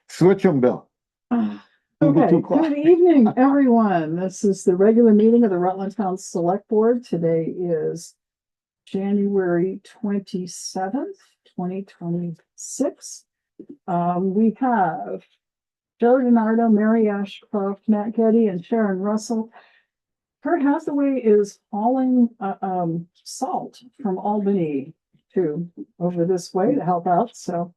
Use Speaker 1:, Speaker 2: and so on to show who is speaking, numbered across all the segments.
Speaker 1: Switch them, Bill. Don't get
Speaker 2: Okay,
Speaker 1: too
Speaker 2: good
Speaker 1: quiet.
Speaker 2: evening, everyone. This is the regular meeting of the Rutland Town Select Board. Today is January 27th, 2026. We have Joe DiNardo, Mary Ashcroft, Matt Getty, and Sharon Russell. Kurt Hathaway is hauling salt from Albany to over this way to help out, so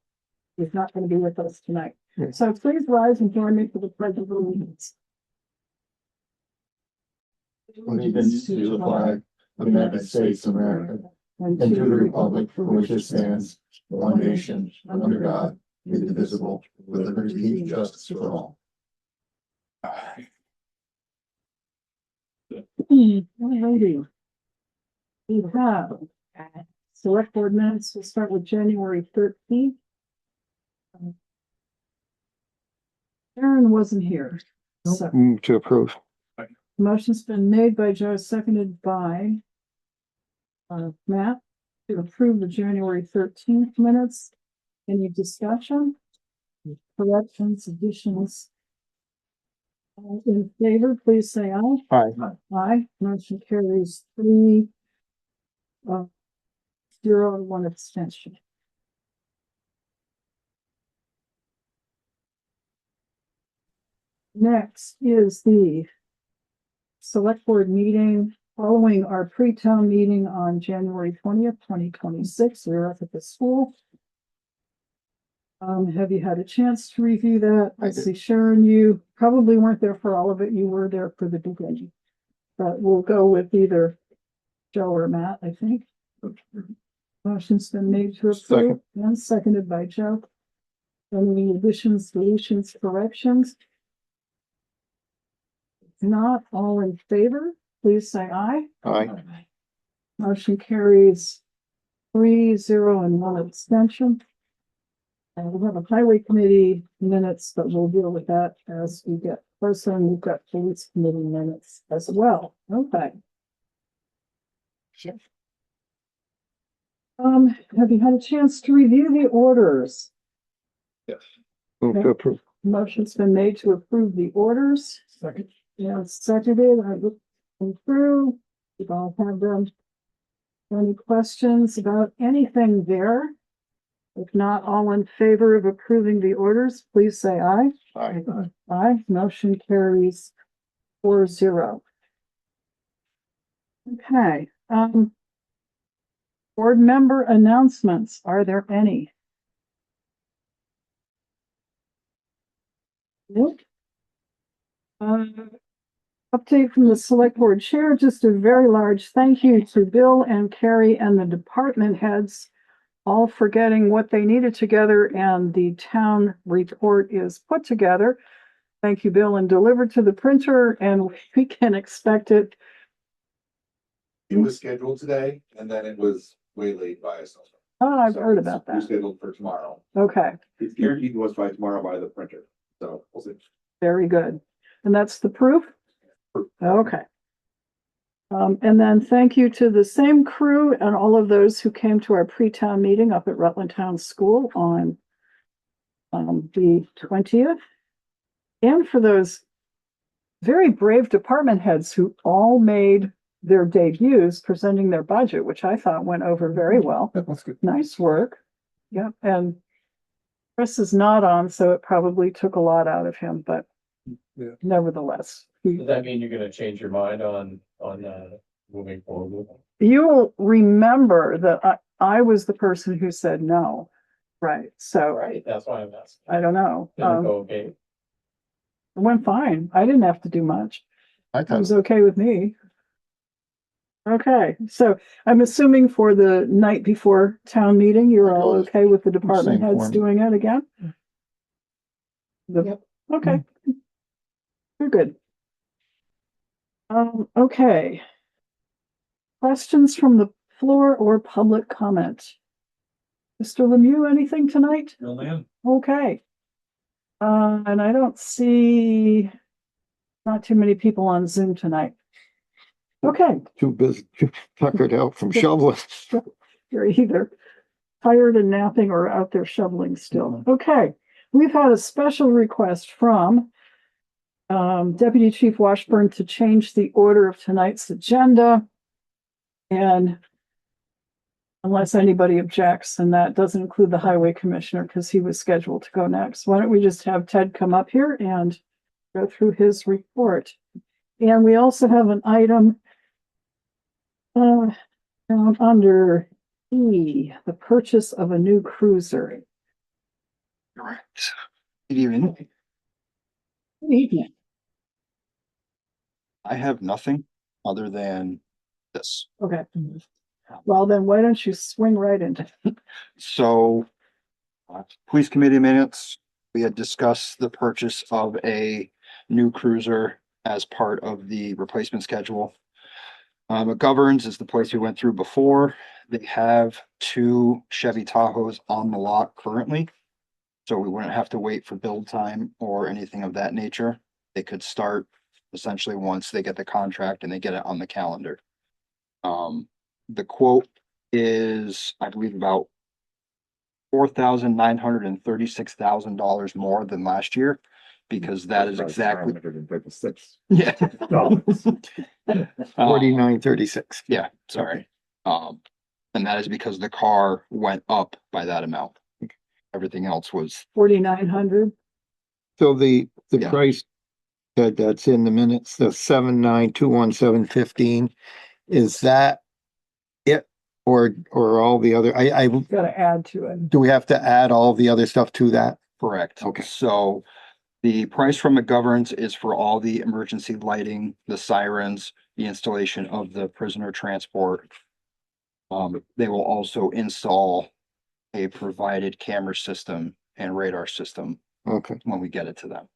Speaker 2: he's not going to be with us tonight. So please rise and join me for the pledge of allegiance.
Speaker 1: Allegiance to the flag of the United States of America and to the republic for which it stands, one nation, under God, indivisible, with liberty and justice for all.
Speaker 2: Alrighty. We have select board minutes. We'll start with January 13th. Aaron wasn't here. So
Speaker 1: Move to approve.
Speaker 2: motion's been made by Joe, seconded by Matt to approve the January 13th minutes. Any discussion? Corrections, additions? All in favor, please say aye.
Speaker 1: Aye.
Speaker 2: Aye. Motion carries 3-0 and 1 abstention. Next is the select board meeting following our pre-town meeting on January 20th, 2026. We were up at the school. Have you had a chance to review that? I see Sharon, you probably weren't there for all of it. You were there for the beginning. But we'll go with either Joe or Matt, I think. Motion's been made to approve and seconded by Joe. Any additions, deletions, corrections? If not, all in favor, please say aye.
Speaker 1: Aye.
Speaker 2: Motion carries 3-0 and 1 abstention. And we have a highway committee minutes, but we'll deal with that as we get closer, and we've got police committee minutes as well. Okay.
Speaker 1: Sure.
Speaker 2: Have you had a chance to review the orders?
Speaker 1: Yes. Move to approve.
Speaker 2: Motion's been made to approve the orders.
Speaker 1: Second.
Speaker 2: Yeah, seconded. I looked them through. We've all had them. Any questions about anything there? If not, all in favor of approving the orders, please say aye.
Speaker 1: Aye.
Speaker 2: Aye. Motion carries 4-0. Okay. Board member announcements. Are there any? Nope. Update from the select board chair, just a very large thank you to Bill and Carrie and the department heads, all for getting what they needed together, and the town report is put together. Thank you, Bill, and delivered to the printer, and we can expect it.
Speaker 3: It was scheduled today, and then it was waylaid by us.
Speaker 2: Oh, I've
Speaker 3: So
Speaker 2: heard
Speaker 3: it's
Speaker 2: about that.
Speaker 3: Scheduled for tomorrow.
Speaker 2: Okay,
Speaker 3: It's guaranteed to us by tomorrow by the printer, so we'll see.
Speaker 2: very good. And that's the proof? Okay. And then thank you to the same crew and all of those who came to our pre-town meeting up at Rutland Town School on the 20th. And for those very brave department heads who all made their debuts presenting their budget, which I thought went over very well.
Speaker 1: That's good.
Speaker 2: Nice work. Yep. And Chris is not on, so it probably took a lot out of him, but
Speaker 1: Yeah.
Speaker 2: nevertheless.
Speaker 4: Does that mean you're gonna change your mind on moving forward?
Speaker 2: You'll remember that I was the person who said no. Right. So
Speaker 4: Right, that's why I'm asking.
Speaker 2: I don't know.
Speaker 4: Did it go okay?
Speaker 2: It went fine. I didn't have to do much.
Speaker 1: I
Speaker 2: It
Speaker 1: thought
Speaker 2: was okay with me. Okay, so I'm assuming for the night before town meeting, you're all okay with the department
Speaker 1: Same
Speaker 2: heads
Speaker 1: form.
Speaker 2: doing it again?
Speaker 4: Yep.
Speaker 2: Okay. You're good. Okay. Questions from the floor or public comment? Mr. Lemieux, anything tonight?
Speaker 4: No, ma'am.
Speaker 2: Okay. And I don't see not too many people on Zoom tonight. Okay,
Speaker 1: too busy, too tuckered out from shoveling.
Speaker 2: you're either tired and napping or out there shoveling still. Okay, we've had a special request from Deputy Chief Washburn to change the order of tonight's agenda. And unless anybody objects, and that doesn't include the highway commissioner because he was scheduled to go next. Why don't we just have Ted come up here and go through his report? And we also have an item down under E, the purchase of a new cruiser.
Speaker 5: Correct. Good evening.
Speaker 2: Good evening.
Speaker 5: I have nothing other than this.
Speaker 2: Okay. Well, then why don't you swing right into it?
Speaker 5: So, police committee minutes, we had discussed the purchase of a new cruiser as part of the replacement schedule. McGovern's is the place we went through before. They have 2 Chevy Tahoes on the lot currently. So we wouldn't have to wait for build time or anything of that nature. They could start essentially once they get the contract and they get it on the calendar. The quote is, I believe, about $4,936,000 more than last year, because that is exactly. Yeah.
Speaker 1: $49.36.
Speaker 5: Yeah, sorry. And that is because the car went up by that amount. Everything else was,
Speaker 2: 4,900.
Speaker 1: So the
Speaker 5: Yeah.
Speaker 1: price that's in the minutes, the 7,921,715, is that it? Or all the other, I,
Speaker 2: Got to add to it.
Speaker 1: do we have to add all the other stuff to that?
Speaker 5: correct.
Speaker 1: Okay.
Speaker 5: So the price from McGovern's is for all the emergency lighting, the sirens, the installation of the prisoner transport. They will also install a provided camera system and radar system
Speaker 1: Okay,
Speaker 5: when we get it to them.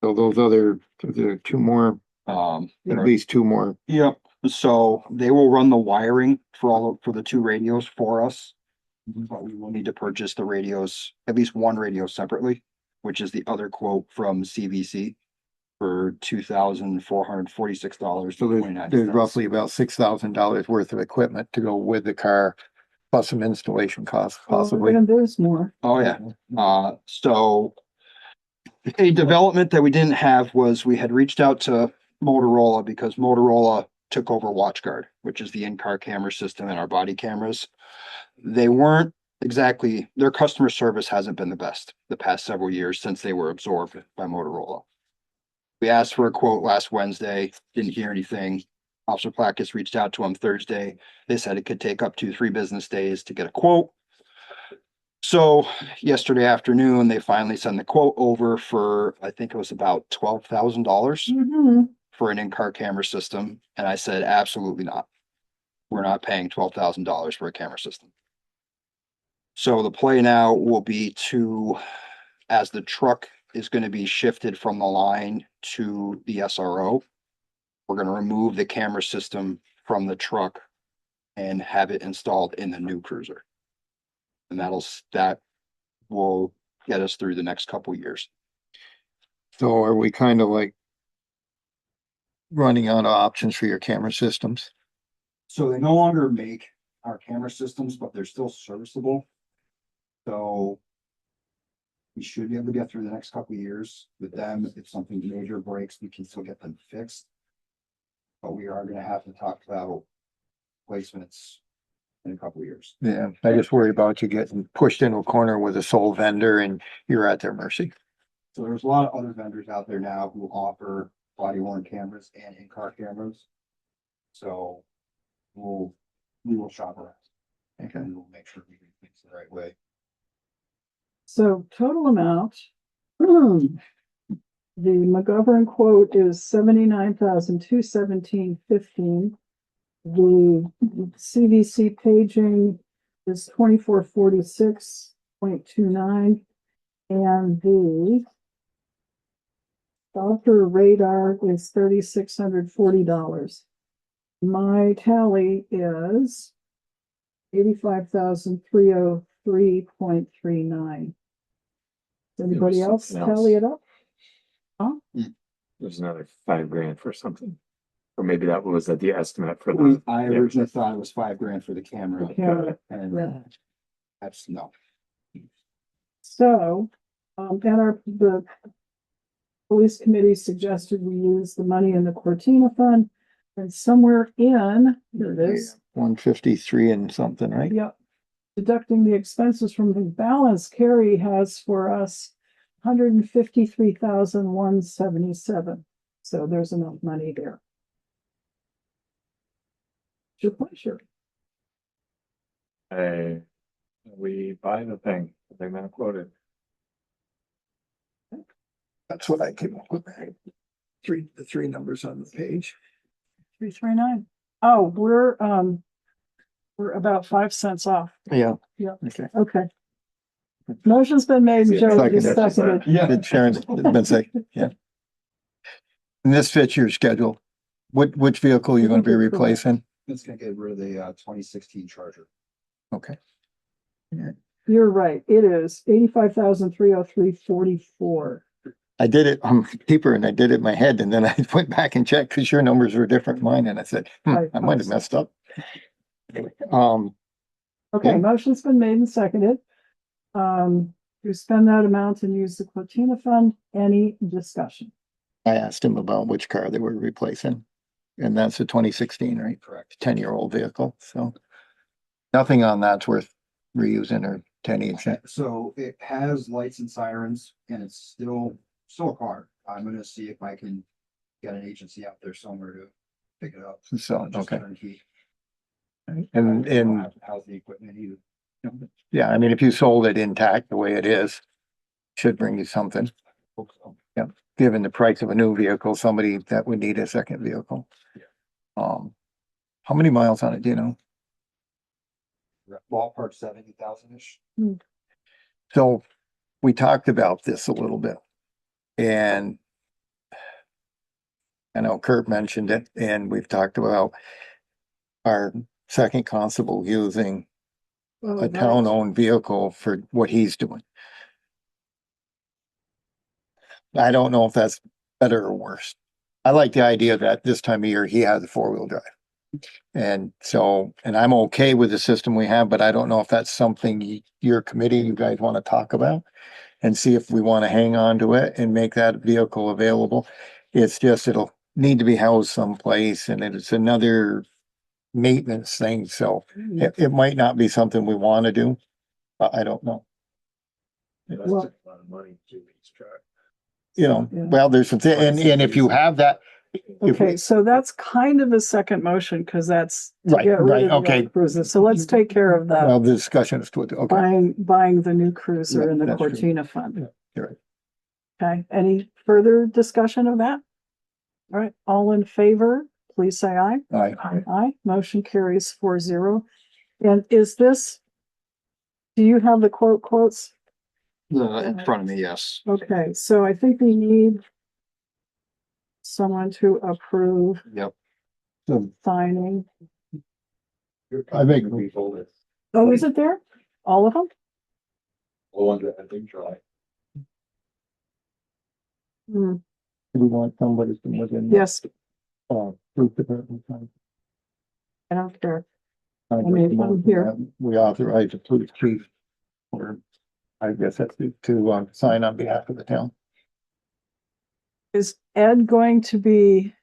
Speaker 1: so there are 2 more, at
Speaker 5: There are-
Speaker 1: least 2 more.
Speaker 5: Yep, so they will run the wiring for the 2 radios for us. But we will need to purchase the radios, at least 1 radio separately, which is the other quote from CVC for $2,446.
Speaker 1: So there's roughly about $6,000 worth of equipment to go with the car, plus some installation costs possibly.
Speaker 2: And there's more.
Speaker 5: Oh, yeah. So a development that we didn't have was we had reached out to Motorola because Motorola took over WatchGuard, which is the in-car camera system and our body cameras. They weren't exactly, their customer service hasn't been the best the past several years since they were absorbed by Motorola. We asked for a quote last Wednesday, didn't hear anything. Officer Placus reached out to him Thursday. They said it could take up to 3 business days to get a quote. So yesterday afternoon, they finally sent the quote over for, I think it was about $12,000
Speaker 2: Mhm.
Speaker 5: for an in-car camera system. And I said, absolutely not. We're not paying $12,000 for a camera system. So the play now will be to, as the truck is going to be shifted from the line to the SRO, we're going to remove the camera system from the truck and have it installed in the new cruiser. And that will get us through the next couple years.
Speaker 1: So are we kind of like running out of options for your camera systems?
Speaker 5: So they no longer make our camera systems, but they're still serviceable. So we should be able to get through the next couple of years with them. If something major breaks, we can still get them fixed. But we are gonna have to talk about placements in a couple of years.
Speaker 1: Yeah, I just worry about you getting pushed into a corner with a sole vendor and you're at their mercy.
Speaker 5: So there's a lot of other vendors out there now who offer body worn cameras and in-car cameras. So we will shop around.
Speaker 1: Okay.
Speaker 5: And we'll make sure we do things the right way.
Speaker 2: So total amount. The McGovern quote is $79,217.15. The CVC paging is 2446.29. And the Doppler radar is $3,640. My tally is 85,303.39. Anybody else
Speaker 6: something
Speaker 2: tally it up?
Speaker 6: There's another $5,000 for something. Or maybe that was the estimate for the.
Speaker 5: I
Speaker 6: Yeah.
Speaker 5: originally thought it was $5,000 for the camera
Speaker 2: Yeah.
Speaker 5: and
Speaker 2: Yeah.
Speaker 5: that's no.
Speaker 2: So, And the police committee suggested we use the money in the Cortina fund, and somewhere here it is.
Speaker 5: 153 and something, right?
Speaker 2: Yep. Deducting the expenses from the balance, Carrie has for us 153,177. So there's enough money there. It's your pleasure.
Speaker 6: Hey, we buy the thing that quoted.
Speaker 5: That's what I came up with. The three numbers on the page.
Speaker 2: 339. Oh, we're about 5 cents off.
Speaker 5: Yeah.
Speaker 2: Yeah.
Speaker 5: Okay.
Speaker 2: Okay. Motion's been made and Joe
Speaker 5: Seconded.
Speaker 2: just seconded.
Speaker 5: Yeah. Sharon's been saying, yeah. And this fits your schedule. Which vehicle are you gonna be replacing?
Speaker 1: It's gonna get rid of the 2016 Charger.
Speaker 5: Okay.
Speaker 2: You're right. It is 85,303.44.
Speaker 5: I did it on paper and I did it in my head and then I went back and checked because your numbers were different than mine and I said, I might have messed up.
Speaker 2: Okay,
Speaker 5: Yeah.
Speaker 2: motion's been made and seconded. To spend that amount and use the Cortina fund. Any discussion?
Speaker 5: I asked him about which car they were replacing. And that's a 2016, right? Correct. 10-year-old vehicle, so. Nothing on that's worth reusing or to any extent.
Speaker 1: So it has lights and sirens and it's still a car. I'm gonna see if I can get an agency out there somewhere to pick it up.
Speaker 5: So,
Speaker 1: Just
Speaker 5: okay.
Speaker 1: turnkey.
Speaker 5: And
Speaker 1: How's the equipment either?
Speaker 5: yeah, I mean, if you sold it intact the way it is, should bring you something.
Speaker 1: Hope so.
Speaker 5: Given the price of a new vehicle, somebody that would need a second vehicle. How many miles on it, do you know?
Speaker 1: Ballpark 70,000-ish.
Speaker 5: So we talked about this a little bit. And I know Kurt mentioned it and we've talked about our second constable using a town-owned vehicle for what he's doing. I don't know if that's better or worse. I like the idea that this time of year he has a 4-wheel drive. And so, and I'm okay with the system we have, but I don't know if that's something your committee, you guys want to talk about and see if we want to hang on to it and make that vehicle available. It's just, it'll need to be housed someplace and it's another maintenance thing. So it might not be something we want to do. I don't know.
Speaker 6: That's
Speaker 2: Well-
Speaker 6: a lot of money to each truck.
Speaker 2: Yeah.
Speaker 5: Well, there's some, and if you have that. if we-
Speaker 2: Okay, so that's kind of a second motion because that's to
Speaker 5: Right,
Speaker 2: get rid
Speaker 5: right,
Speaker 2: of the
Speaker 5: okay.
Speaker 2: old cruiser. So let's take care of that.
Speaker 5: Well, the discussion is to, okay.
Speaker 2: Buying the new cruiser
Speaker 5: Yeah,
Speaker 2: in the
Speaker 5: that's true.
Speaker 2: Cortina fund.
Speaker 5: You're right.
Speaker 2: Okay, any further discussion of that? All right, all in favor, please say aye.
Speaker 5: Aye.
Speaker 2: Aye, motion carries 4-0. And is this, do you have the quotes?
Speaker 5: In front of me, yes.
Speaker 2: Okay, so I think we need someone to approve
Speaker 5: Yep. So
Speaker 2: signing.
Speaker 5: I make,
Speaker 2: Oh, is it there? All of them?
Speaker 4: The ones that I think try.
Speaker 2: Hmm,
Speaker 5: we want somebody from within.
Speaker 2: yes,
Speaker 5: Police department.
Speaker 2: I don't care.
Speaker 5: I
Speaker 2: mean,
Speaker 5: make a
Speaker 2: I'm
Speaker 5: motion
Speaker 2: here.
Speaker 5: that We authorize the police chief. Or I guess that's to sign on behalf of the town.
Speaker 2: Is Ed going to be,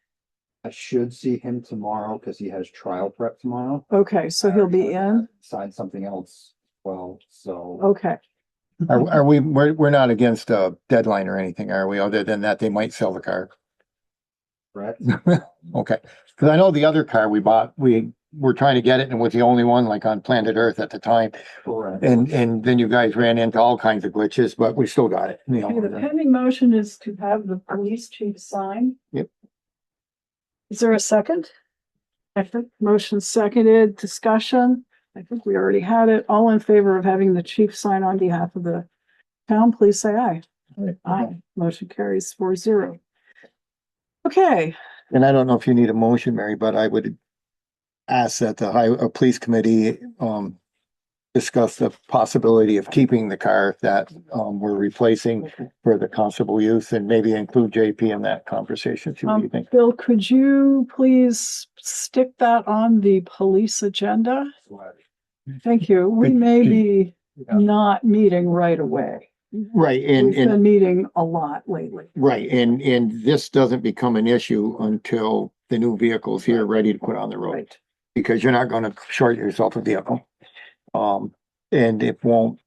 Speaker 1: I should see him tomorrow because he has trial prep tomorrow.
Speaker 2: okay, so he'll be in?
Speaker 1: Sign something else. Well, so
Speaker 2: Okay,
Speaker 5: Are we're not against a deadline or anything, are we? Other than that, they might sell the car.
Speaker 1: correct.
Speaker 5: Okay, because I know the other car we bought, we were trying to get it and it was the only one like on planet Earth at the time.
Speaker 1: Correct.
Speaker 5: And then you guys ran into all kinds of glitches, but we still got it. You
Speaker 2: okay, the
Speaker 5: know.
Speaker 2: pending motion is to have the police chief sign.
Speaker 5: Yep.
Speaker 2: Is there a second? I think motion seconded, discussion. I think we already had it. All in favor of having the chief sign on behalf of the town, please say aye. Aye, motion carries 4-0. Okay,
Speaker 5: And I don't know if you need a motion, Mary, but I would ask that the police committee, discuss the possibility of keeping the car that, we're replacing for the constable use and maybe include JP in that conversation. See what you think?
Speaker 2: Bill, could you please stick that on the police agenda? Thank you. We may be not meeting right away.
Speaker 1: Right,
Speaker 2: we've been meeting a lot lately.
Speaker 1: right, and this doesn't become an issue until the new vehicle's here, ready to put on the road.
Speaker 2: Right.
Speaker 1: Because you're not gonna short yourself a vehicle. And it won't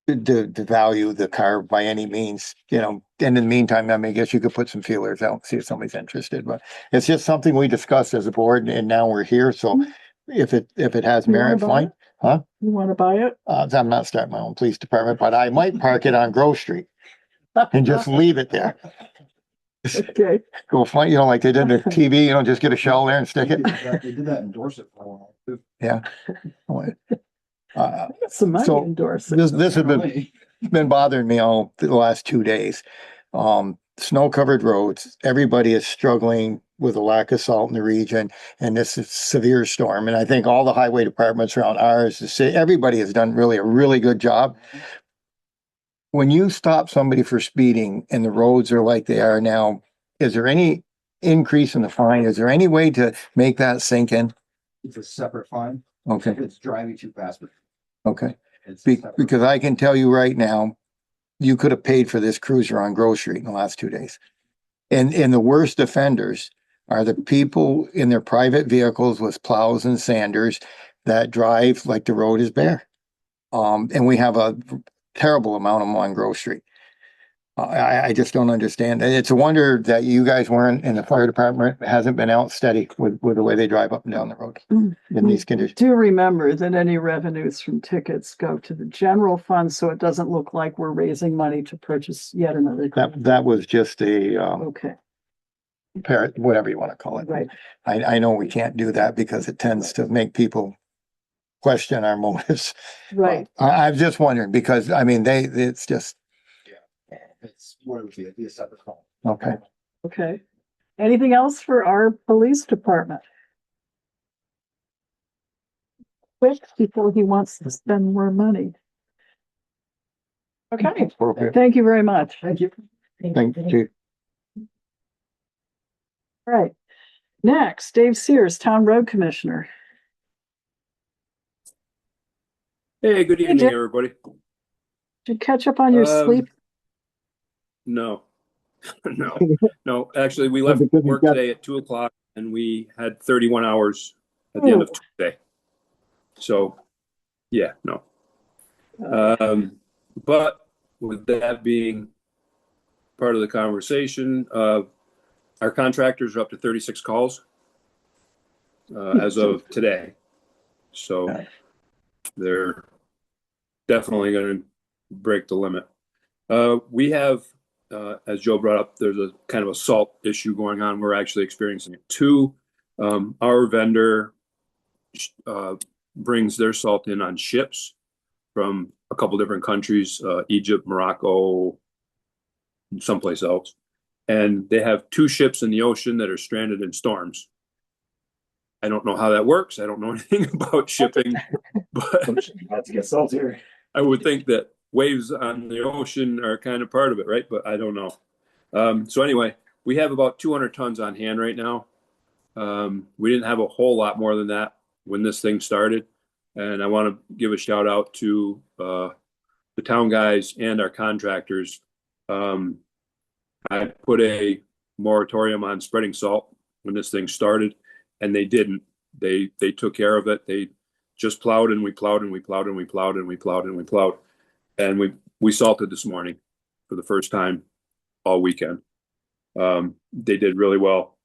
Speaker 1: devalue the car by any means, you know. And in the meantime, I mean, I guess you could put some feelers out, see if somebody's interested, but it's just something we discussed as a board and now we're here, so if it has
Speaker 2: You wanna
Speaker 1: merit,
Speaker 2: buy
Speaker 1: fine.
Speaker 2: it?
Speaker 1: Huh?
Speaker 2: You want to buy it?
Speaker 1: I'm not starting my own police department, but I might park it on Grove Street and just leave it there.
Speaker 2: Okay,
Speaker 1: Go find, you know, like they did the TV, you know, just get a shell there and stick it.
Speaker 5: They did that in Dorset for a while. too.
Speaker 1: Yeah.
Speaker 2: get some money
Speaker 1: So,
Speaker 2: endorsed.
Speaker 1: This has been bothering me all the last 2 days. Snow covered roads, everybody is struggling with a lack of salt in the region and this is severe storm. And I think all the highway departments around ours, the city, everybody has done really a really good job. When you stop somebody for speeding and the roads are like they are now, is there any increase in the fine? Is there any way to make that sink in?
Speaker 5: It's a separate fine.
Speaker 1: Okay,
Speaker 5: If it's driving too fast.
Speaker 1: okay.
Speaker 5: It's a separate-
Speaker 1: Because I can tell you right now, you could have paid for this cruiser on Grove Street in the last 2 days. And the worst offenders are the people in their private vehicles with plows and sanders that drive like the road is bare. And we have a terrible amount of them on Grove Street. I just don't understand. And it's a wonder that you guys weren't, and the fire department hasn't been out steady with the way they drive up and down the road in these conditions.
Speaker 2: Do remember that any revenues from tickets go to the general fund, so it doesn't look like we're raising money to purchase yet another.
Speaker 1: That was just a,
Speaker 2: Okay,
Speaker 1: parrot, whatever you want to call it.
Speaker 2: right.
Speaker 1: I know we can't do that because it tends to make people question our motives.
Speaker 2: Right.
Speaker 1: I'm just wondering because, I mean, it's just,
Speaker 5: It's what it would be, it'd be a separate phone.
Speaker 1: okay.
Speaker 2: Okay. Anything else for our police department? Quick, before he wants to spend more money. Okay,
Speaker 1: Appropriate.
Speaker 2: thank you very much.
Speaker 5: Thank you.
Speaker 1: Thank you.
Speaker 2: All right. Next, Dave Sears, Town Road Commissioner.
Speaker 7: Hey, good evening,
Speaker 2: Dick.
Speaker 7: everybody.
Speaker 2: Did you catch up on your sleep?
Speaker 7: No, no, no. Actually, we left
Speaker 1: Because you've
Speaker 7: work
Speaker 1: got-
Speaker 7: today at 2:00 and we had 31 hours at the end of Tuesday. So, yeah, no. But with that being part of the conversation, our contractors are up to 36 calls as of today. So they're definitely going to break the limit. We have, as Joe brought up, there's a kind of a salt issue going on. We're actually experiencing it too. Our vendor brings their salt in on ships from a couple different countries, Egypt, Morocco, and someplace else. And they have 2 ships in the ocean that are stranded in storms. I don't know how that works. I don't know anything about shipping, but
Speaker 6: About to get saltier.
Speaker 7: I would think that waves on the ocean are kind of part of it, right? But I don't know. So anyway, we have about 200 tons on hand right now. We didn't have a whole lot more than that when this thing started. And I want to give a shout out to the town guys and our contractors. I put a moratorium on spreading salt when this thing started, and they didn't. They took care of it. They just plowed and we plowed and we plowed and we plowed and we plowed and we plowed. And we salted this morning for the first time all weekend. They did really well.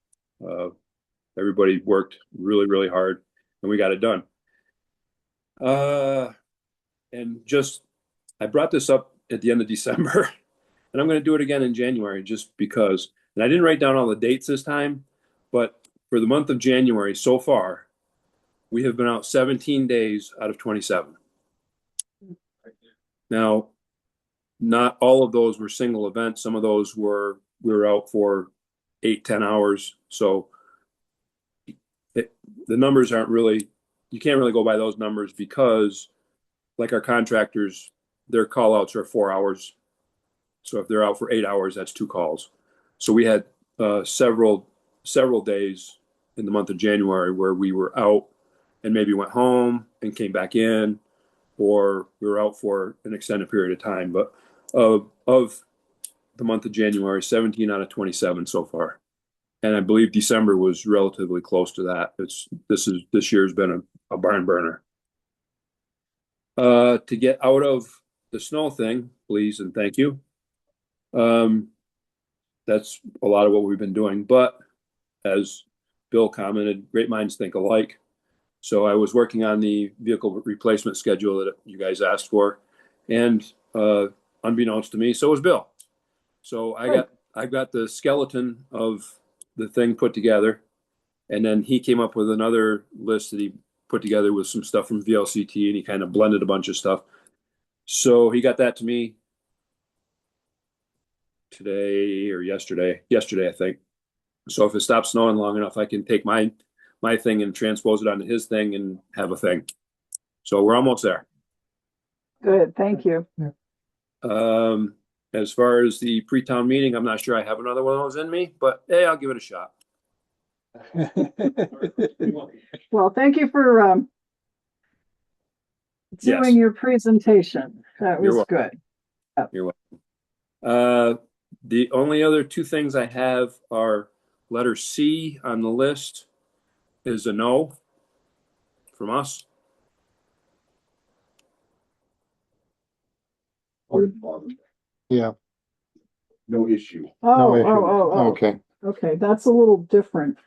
Speaker 7: Everybody worked really, really hard, and we got it done. And just, I brought this up at the end of December, and I'm going to do it again in January just because. And I didn't write down all the dates this time, but for the month of January so far, we have been out 17 days out of 27. Now, not all of those were single events. Some of those we were out for 8-10 hours. So the numbers aren't really, you can't really go by those numbers because like our contractors, their call outs are 4 hours. So if they're out for 8 hours, that's 2 calls. So we had several days in the month of January where we were out and maybe went home and came back in, or we were out for an extended period of time. But of the month of January, 17 out of 27 so far. And I believe December was relatively close to that. This year's been a barn burner. To get out of the snow thing, please and thank you. That's a lot of what we've been doing, but as Bill commented, great minds think alike. So I was working on the vehicle replacement schedule that you guys asked for, and unbeknownst to me, so was Bill. So I've got the skeleton of the thing put together, and then he came up with another list that he put together with some stuff from VLCT, and he kind of blended a bunch of stuff. So he got that to me today or yesterday, I think. So if it stops snowing long enough, I can take my thing and transpose it onto his thing and have a thing. So we're almost there.
Speaker 2: Good, thank you.
Speaker 7: As far as the pre-town meeting, I'm not sure I have another one of those in me, but hey, I'll give it a shot.
Speaker 2: Well, thank you for
Speaker 7: Yes.
Speaker 2: doing your presentation. That
Speaker 7: You're
Speaker 2: was
Speaker 7: welcome.
Speaker 2: good.
Speaker 7: You're welcome. The only other two things I have are letter C on the list is a no from us.
Speaker 5: Yeah.
Speaker 3: No issue.
Speaker 2: Oh,
Speaker 5: issue.
Speaker 2: oh.
Speaker 5: Okay.
Speaker 2: Okay, that's a little different.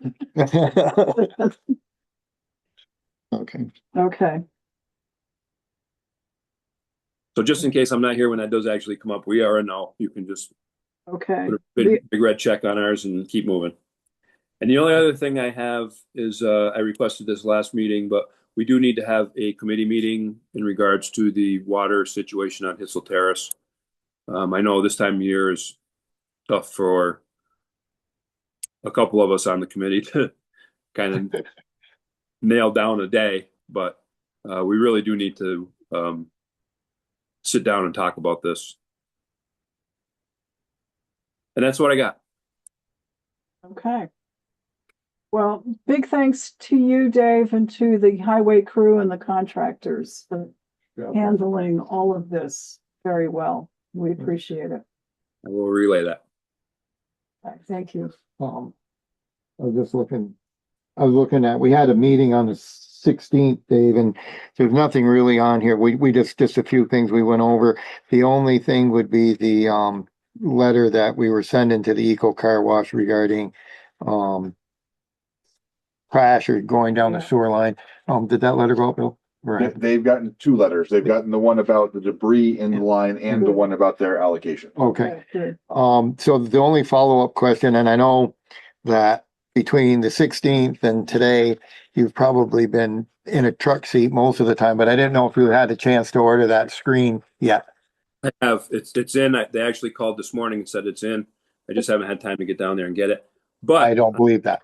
Speaker 5: Okay.
Speaker 2: Okay,
Speaker 7: So just in case I'm not here when that does actually come up, we are a no. You can just
Speaker 2: okay.
Speaker 7: put a big red check on ours and keep moving. And the only other thing I have is I requested this last meeting, but we do need to have a committee meeting in regards to the water situation on Hitzel Terrace. I know this time of year is tough for a couple of us on the committee to kind of nail down a day, but we really do need to sit down and talk about this. And that's what I got.
Speaker 2: Okay. Well, big thanks to you, Dave, and to the highway crew and the contractors for handling all of this very well. We appreciate it.
Speaker 7: I will relay that.
Speaker 2: Thank you.
Speaker 1: I was looking at, we had a meeting on the 16th, Dave, and there's nothing really on here. We just a few things we went over. The only thing would be the letter that we were sending to the Eco Car Wash regarding crash or going down the sewer line. Did that letter go up, Bill? Right.
Speaker 3: They've gotten two letters. They've gotten the one about the debris in the line and the one about their allocation.
Speaker 1: Okay.
Speaker 2: Good.
Speaker 1: So the only follow-up question, and I know that between the 16th and today, you've probably been in a truck seat most of the time, but I didn't know if you had a chance to order that screen yet.
Speaker 7: I have. It's in. They actually called this morning and said it's in. I just haven't had time to get down there and get it. But
Speaker 1: I don't believe that.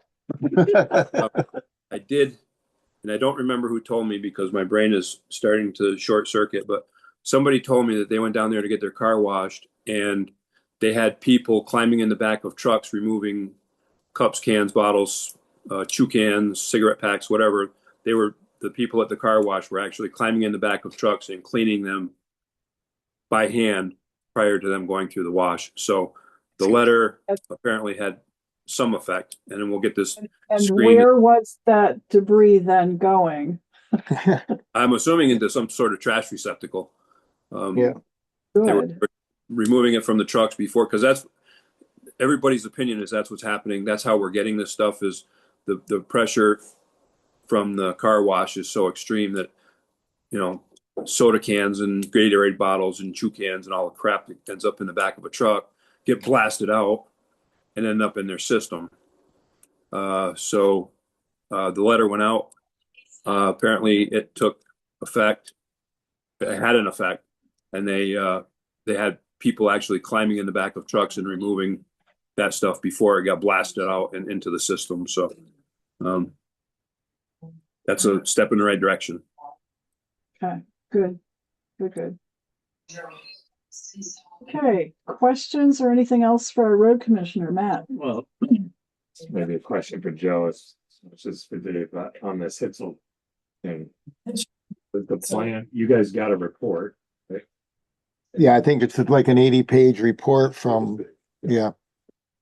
Speaker 7: I did, and I don't remember who told me because my brain is starting to short circuit, but somebody told me that they went down there to get their car washed and they had people climbing in the back of trucks, removing cups, cans, bottles, chew cans, cigarette packs, whatever. The people at the car wash were actually climbing in the back of trucks and cleaning them by hand prior to them going through the wash. So the letter apparently had some effect, and then we'll get this
Speaker 2: And
Speaker 7: screen.
Speaker 2: where was that debris then going?
Speaker 7: I'm assuming into some sort of trash receptacle.
Speaker 1: Yeah.
Speaker 7: They were
Speaker 2: Good.
Speaker 7: removing it from the trucks before, because that's everybody's opinion is that's what's happening. That's how we're getting this stuff is the pressure from the car wash is so extreme that, soda cans and Gatorade bottles and chew cans and all the crap that ends up in the back of a truck get blasted out and end up in their system. So the letter went out. Apparently it took effect. It had an effect, and they had people actually climbing in the back of trucks and removing that stuff before it got blasted out and into the system. So that's a step in the right direction.
Speaker 2: Okay, good. Okay, questions or anything else for our road commissioner, Matt?
Speaker 6: Well, maybe a question for Joe as much as for Dave, but on this Hitzel thing. The plan, you guys got a report, right?
Speaker 1: Yeah, I think it's like an 80-page report from, yeah.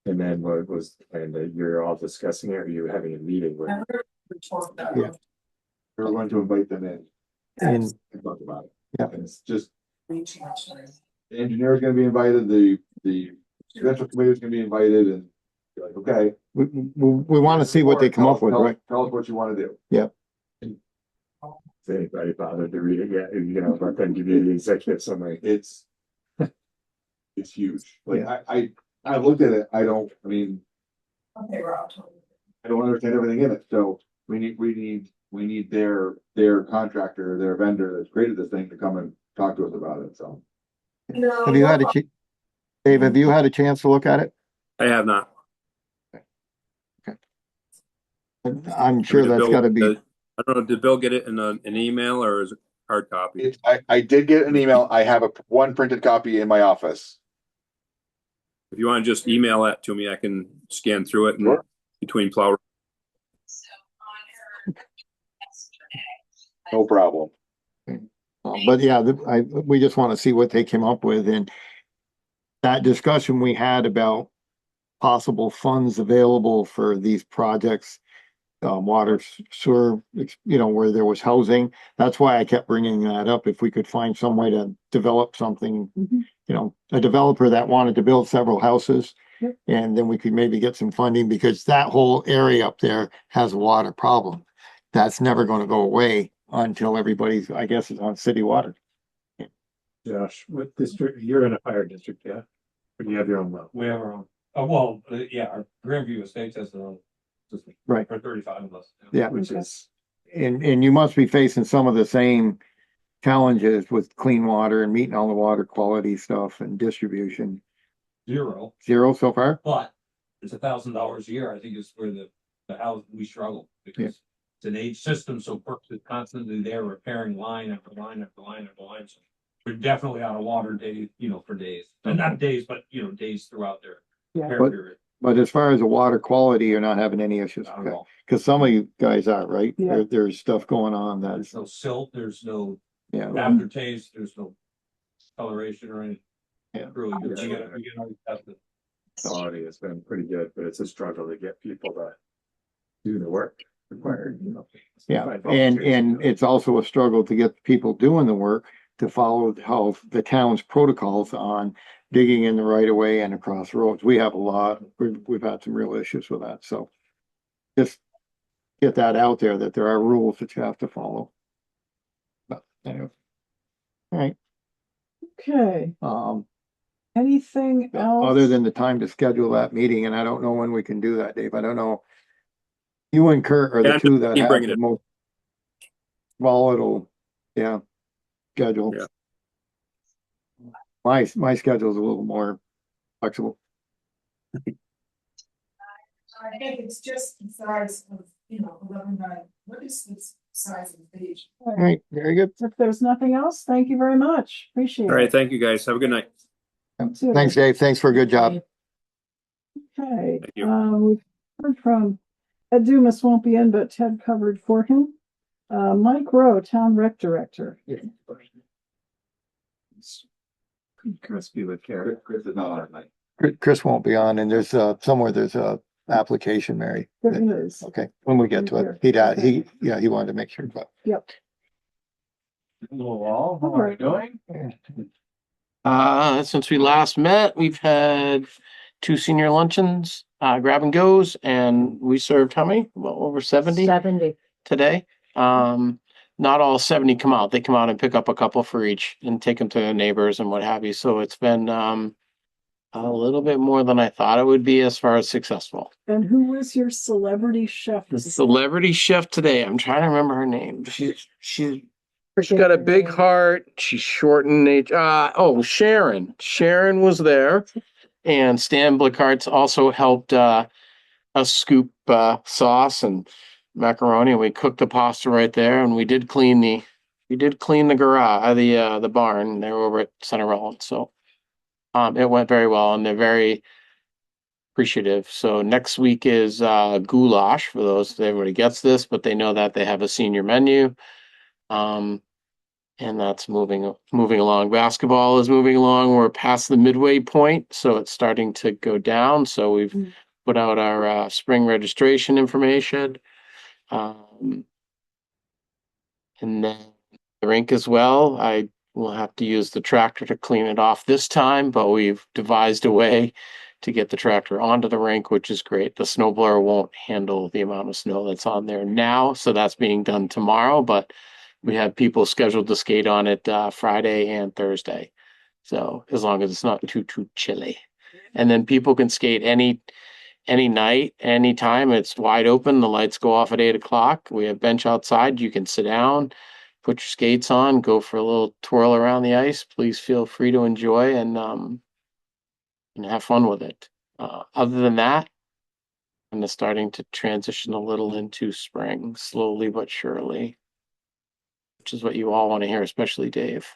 Speaker 6: And then what was, and you're all discussing it, or you having a meeting with?
Speaker 1: Yeah.
Speaker 3: We're going to invite them in
Speaker 1: And
Speaker 3: and talk about it.
Speaker 1: Yeah.
Speaker 3: And it's just. The engineer's gonna be invited, the special committee's gonna be invited, and you're like, okay.
Speaker 1: we want to see what they come up with, right?
Speaker 3: Tell us what you wanna do.
Speaker 6: If anybody bothered to read it yet, you know, but then give you the executive summary.
Speaker 3: It's. It's huge, like, I looked at it, I mean. I don't understand everything in it, so we need their contractor, their vendor that's created this thing to come and talk to us about it, so.
Speaker 1: Have you had Dave, have you had a chance to look at it?
Speaker 7: I have not.
Speaker 1: I'm sure
Speaker 7: Did
Speaker 1: that's
Speaker 7: Bill-
Speaker 1: gotta be,
Speaker 7: I don't know, did Bill get it in an email or is it hard copy?
Speaker 3: I did get an email, I have one printed copy in my office.
Speaker 7: If you want to just email that to me, I can scan through it and
Speaker 3: Sure.
Speaker 7: between plow.
Speaker 3: No problem.
Speaker 1: but yeah, we just want to see what they came up with, and that discussion we had about possible funds available for these projects, water, sewer, where there was housing. That's why I kept bringing that up. If we could find some way to develop something, a developer that wanted to build several houses.
Speaker 2: Yep.
Speaker 1: And then we could maybe get some funding, because that whole area up there has a water problem. That's never going to go away until everybody's, I guess, is on city water.
Speaker 6: Josh, what district, you're in a fire district, yeah? Or do you have your own well?
Speaker 4: We have our own, yeah, our Grandview Estates has their own system.
Speaker 1: Right.
Speaker 4: For 35 of us.
Speaker 1: Yeah.
Speaker 6: Which is,
Speaker 1: And you must be facing some of the same challenges with clean water and meeting all the water quality stuff and distribution.
Speaker 4: Zero,
Speaker 1: Zero so far?
Speaker 4: but it's $1,000 a year, I think is where the house, we struggle. Because it's an age system, so Perks is constantly there repairing line after line after line after line. So we're definitely out of water days, for days, and not days, but days throughout their
Speaker 2: Yeah.
Speaker 4: repair period.
Speaker 1: But as far as the water quality, you're not having any issues.
Speaker 4: Not at all.
Speaker 1: Because some of you guys are, right?
Speaker 2: Yeah.
Speaker 1: There's stuff going on
Speaker 4: There's
Speaker 1: that's,
Speaker 4: no silt, there's no
Speaker 1: yeah.
Speaker 4: aftertaste, there's no coloration or anything.
Speaker 1: Yeah.
Speaker 4: Really, you gotta always test it.
Speaker 6: quality has been pretty good, but it's a struggle to get people to do the work required,
Speaker 1: Yeah,
Speaker 6: Find
Speaker 1: and
Speaker 6: volunteers.
Speaker 1: it's also a struggle to get people doing the work to follow how the town's protocols on digging in the right of way and across roads. We have a lot, we've had some real issues with that, so just get that out there, that there are rules that you have to follow. But anyway. All right,
Speaker 2: Okay, anything else?
Speaker 1: other than the time to schedule that meeting, and I don't know when we can do that, Dave. I don't know. You and Kurt are the
Speaker 7: Yeah,
Speaker 1: two that
Speaker 7: keep
Speaker 1: have
Speaker 7: bringing
Speaker 1: the
Speaker 7: it.
Speaker 1: most volatile, schedule.
Speaker 7: Yeah.
Speaker 1: My schedule's a little more flexible.
Speaker 8: I think it's just the size of, 11 by, what is the size of the page?
Speaker 1: All right, very good.
Speaker 2: If there's nothing else, thank you very much. Appreciate it.
Speaker 7: All right, thank you guys. Have a good night.
Speaker 2: too.
Speaker 1: Thanks, Dave. Thanks for a good job.
Speaker 2: Okay,
Speaker 7: Thank you.
Speaker 2: we've heard from Ed Dumas won't be in, but Ted covered for him. Mike Rowe, Town Rec Director.
Speaker 6: Crispy with carrot.
Speaker 3: Chris is not on tonight.
Speaker 1: Chris won't be on, and there's somewhere there's a application, Mary.
Speaker 2: There is.
Speaker 1: Okay, when we get to it, he wanted to make sure, but.
Speaker 2: Yep.
Speaker 4: Hello all,
Speaker 2: how are you
Speaker 4: doing?
Speaker 9: Since we last met, we've had 2 senior luncheons, grab and goes, and we served how many? Well, over 70 today. Not all 70 come out. They come out and pick up a couple for each and take them to their neighbors and what have you. So it's been a little bit more than I thought it would be as far as successful.
Speaker 2: And who was your celebrity chef?
Speaker 9: The celebrity chef today, I'm trying to remember her name. She's got a big heart. She's short in age. Sharon. Sharon was there. And Stan Blickhart's also helped us scoop sauce and macaroni, and we cooked the pasta right there, and we did clean the garage, the barn. They were over at Center Rutland. So it went very well, and they're very appreciative. So next week is goulash for those. Everybody gets this, but they know that they have a senior menu. And that's moving along. Basketball is moving along. We're past the midway point, so it's starting to go down. So we've put out our spring registration information. And then the rink as well. I will have to use the tractor to clean it off this time, but we've devised a way to get the tractor onto the rink, which is great. The snow blower won't handle the amount of snow that's on there now, so that's being done tomorrow, but we have people scheduled to skate on it Friday and Thursday. So as long as it's not too chilly. And then people can skate any night, anytime. It's wide open. The lights go off at 8 o'clock. We have bench outside. You can sit down, put your skates on, go for a little twirl around the ice. Please feel free to enjoy and have fun with it. Other than that, I'm starting to transition a little into spring, slowly but surely, which is what you all want to hear, especially Dave.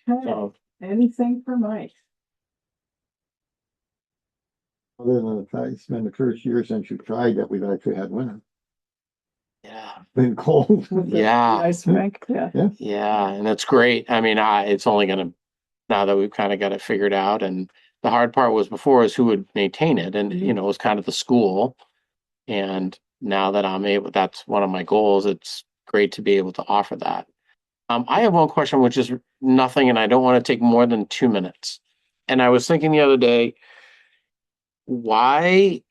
Speaker 2: Okay,
Speaker 9: So,
Speaker 2: anything for Mike?
Speaker 1: Other than the fact it's been the first year since you tried that we've actually had winter.
Speaker 9: yeah,
Speaker 1: Been cold.
Speaker 2: With the
Speaker 9: Yeah.
Speaker 2: ice rink, yeah.
Speaker 9: yeah, and that's great. I mean, it's only gonna, now that we've kind of got it figured out, and the hard part was before is who would maintain it, and
Speaker 2: Mhm.
Speaker 9: it was kind of the school. And now that I'm able, that's one of my goals. It's great to be able to offer that. I have one question, which is nothing, and I don't want to take more than 2 minutes. And I was thinking the other day, why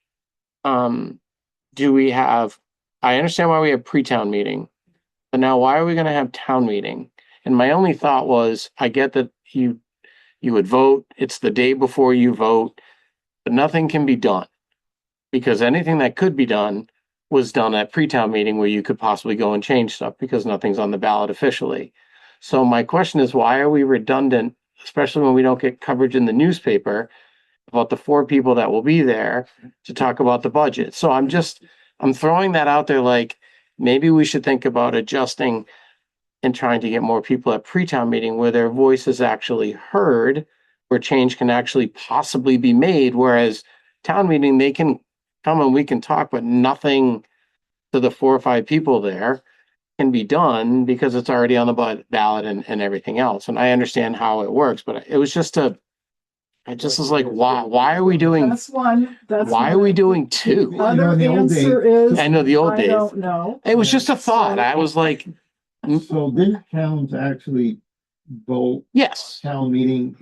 Speaker 9: do we have, I understand why we have pre-town meeting, but now why are we going to have town meeting? And my only thought was, I get that you would vote, it's the day before you vote, but nothing can be done. Because anything that could be done was done at pre-town meeting where you could possibly go and change stuff because nothing's on the ballot officially. So my question is, why are we redundant, especially when we don't get coverage in the newspaper about the 4 people that will be there to talk about the budget? So I'm throwing that out there, like, maybe we should think about adjusting and trying to get more people at pre-town meeting where their voice is actually heard, where change can actually possibly be made, whereas town meeting, they can come and we can talk, but nothing to the 4 or 5 people there can be done because it's already on the ballot and everything else. And I understand how it works, but it was just I just was like, why are we doing,
Speaker 2: That's one, that's.
Speaker 9: why are
Speaker 2: one.
Speaker 9: we doing 2?
Speaker 2: Other
Speaker 1: in the old days-
Speaker 2: answer is.
Speaker 9: I know the old
Speaker 2: I
Speaker 9: days.
Speaker 2: don't know.
Speaker 9: It was just a thought. I was like,
Speaker 1: So didn't towns actually vote
Speaker 9: yes,
Speaker 1: town meeting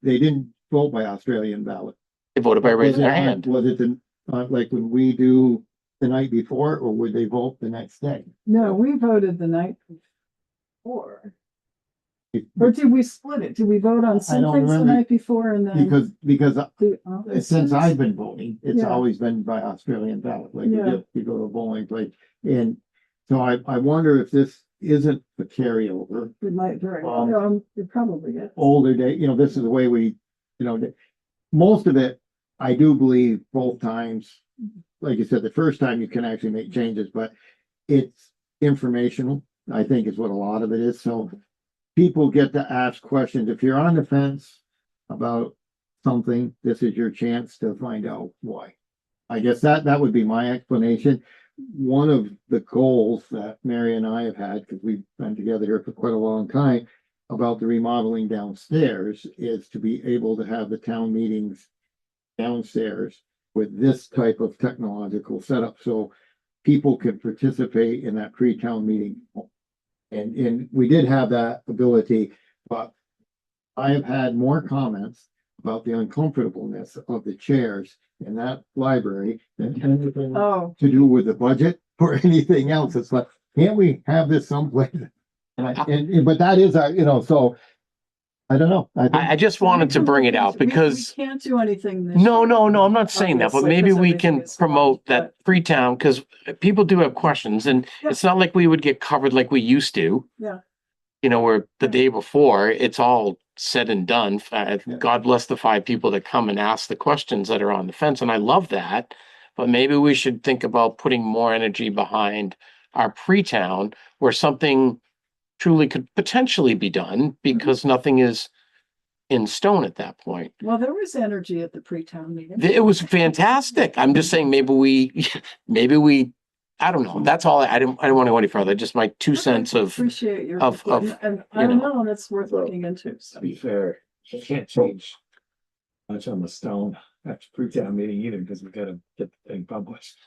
Speaker 1: they didn't vote by Australian ballot?
Speaker 9: they voted by raising their
Speaker 1: Was it-
Speaker 9: hand.
Speaker 1: Was it like when we do the night before, or would they vote the next day?
Speaker 2: No, we voted the night before. Or did we split it? Did we vote on some
Speaker 1: don't
Speaker 2: things the
Speaker 1: remember.
Speaker 2: night before and then?
Speaker 1: Because
Speaker 2: the
Speaker 1: since
Speaker 2: others?
Speaker 1: I've been voting, it's
Speaker 2: Yeah.
Speaker 1: always been by Australian ballot, like
Speaker 2: Yeah.
Speaker 1: you go to a bowling place. And so I wonder if this isn't the carryover,
Speaker 2: It might very well, it probably is.
Speaker 1: older day, this is the way we, most of it, I do believe both times, like you said, the first time you can actually make changes, but it's informational, I think is what a lot of it is. So people get to ask questions. If you're on the fence about something, this is your chance to find out why. I guess that would be my explanation. One of the goals that Mary and I have had, because we've been together here for quite a long time, about the remodeling downstairs is to be able to have the town meetings downstairs with this type of technological setup, so people can participate in that pre-town meeting. And we did have that ability, but I have had more comments about the uncomfortableness of the chairs in that library than anything
Speaker 2: Oh,
Speaker 1: to do with the budget or anything else. It's like, can't we have this someplace? But that is our, so I don't know.
Speaker 9: I just wanted to bring it out because
Speaker 2: we can't do anything this
Speaker 9: no,
Speaker 2: year.
Speaker 9: I'm not saying that, but
Speaker 2: Obviously,
Speaker 9: maybe
Speaker 2: because
Speaker 9: we
Speaker 2: everything
Speaker 9: can
Speaker 2: is
Speaker 9: promote
Speaker 2: locked,
Speaker 9: that Freetown, because people do have questions, and
Speaker 2: Yeah.
Speaker 9: it's not like we would get covered like we used to.
Speaker 2: Yeah.
Speaker 9: Where the day before, it's all said and done. God bless the 5 people that come and ask the questions that are on the fence, and I love that. But maybe we should think about putting more energy behind our pre-town, where something truly could potentially be done, because nothing is in stone at that point.
Speaker 2: Well, there was energy at the pre-town meeting.
Speaker 9: It was fantastic. I'm just saying maybe we I don't know. That's all. I don't want to go any further. Just my 2 cents of,
Speaker 2: Appreciate your,
Speaker 9: of-
Speaker 2: and I
Speaker 9: you
Speaker 2: don't
Speaker 9: know.
Speaker 2: know, and it's worth looking into.
Speaker 6: To
Speaker 2: So.
Speaker 6: be fair, you can't change much on the stone after pre-town meeting either, because we gotta get the thing published.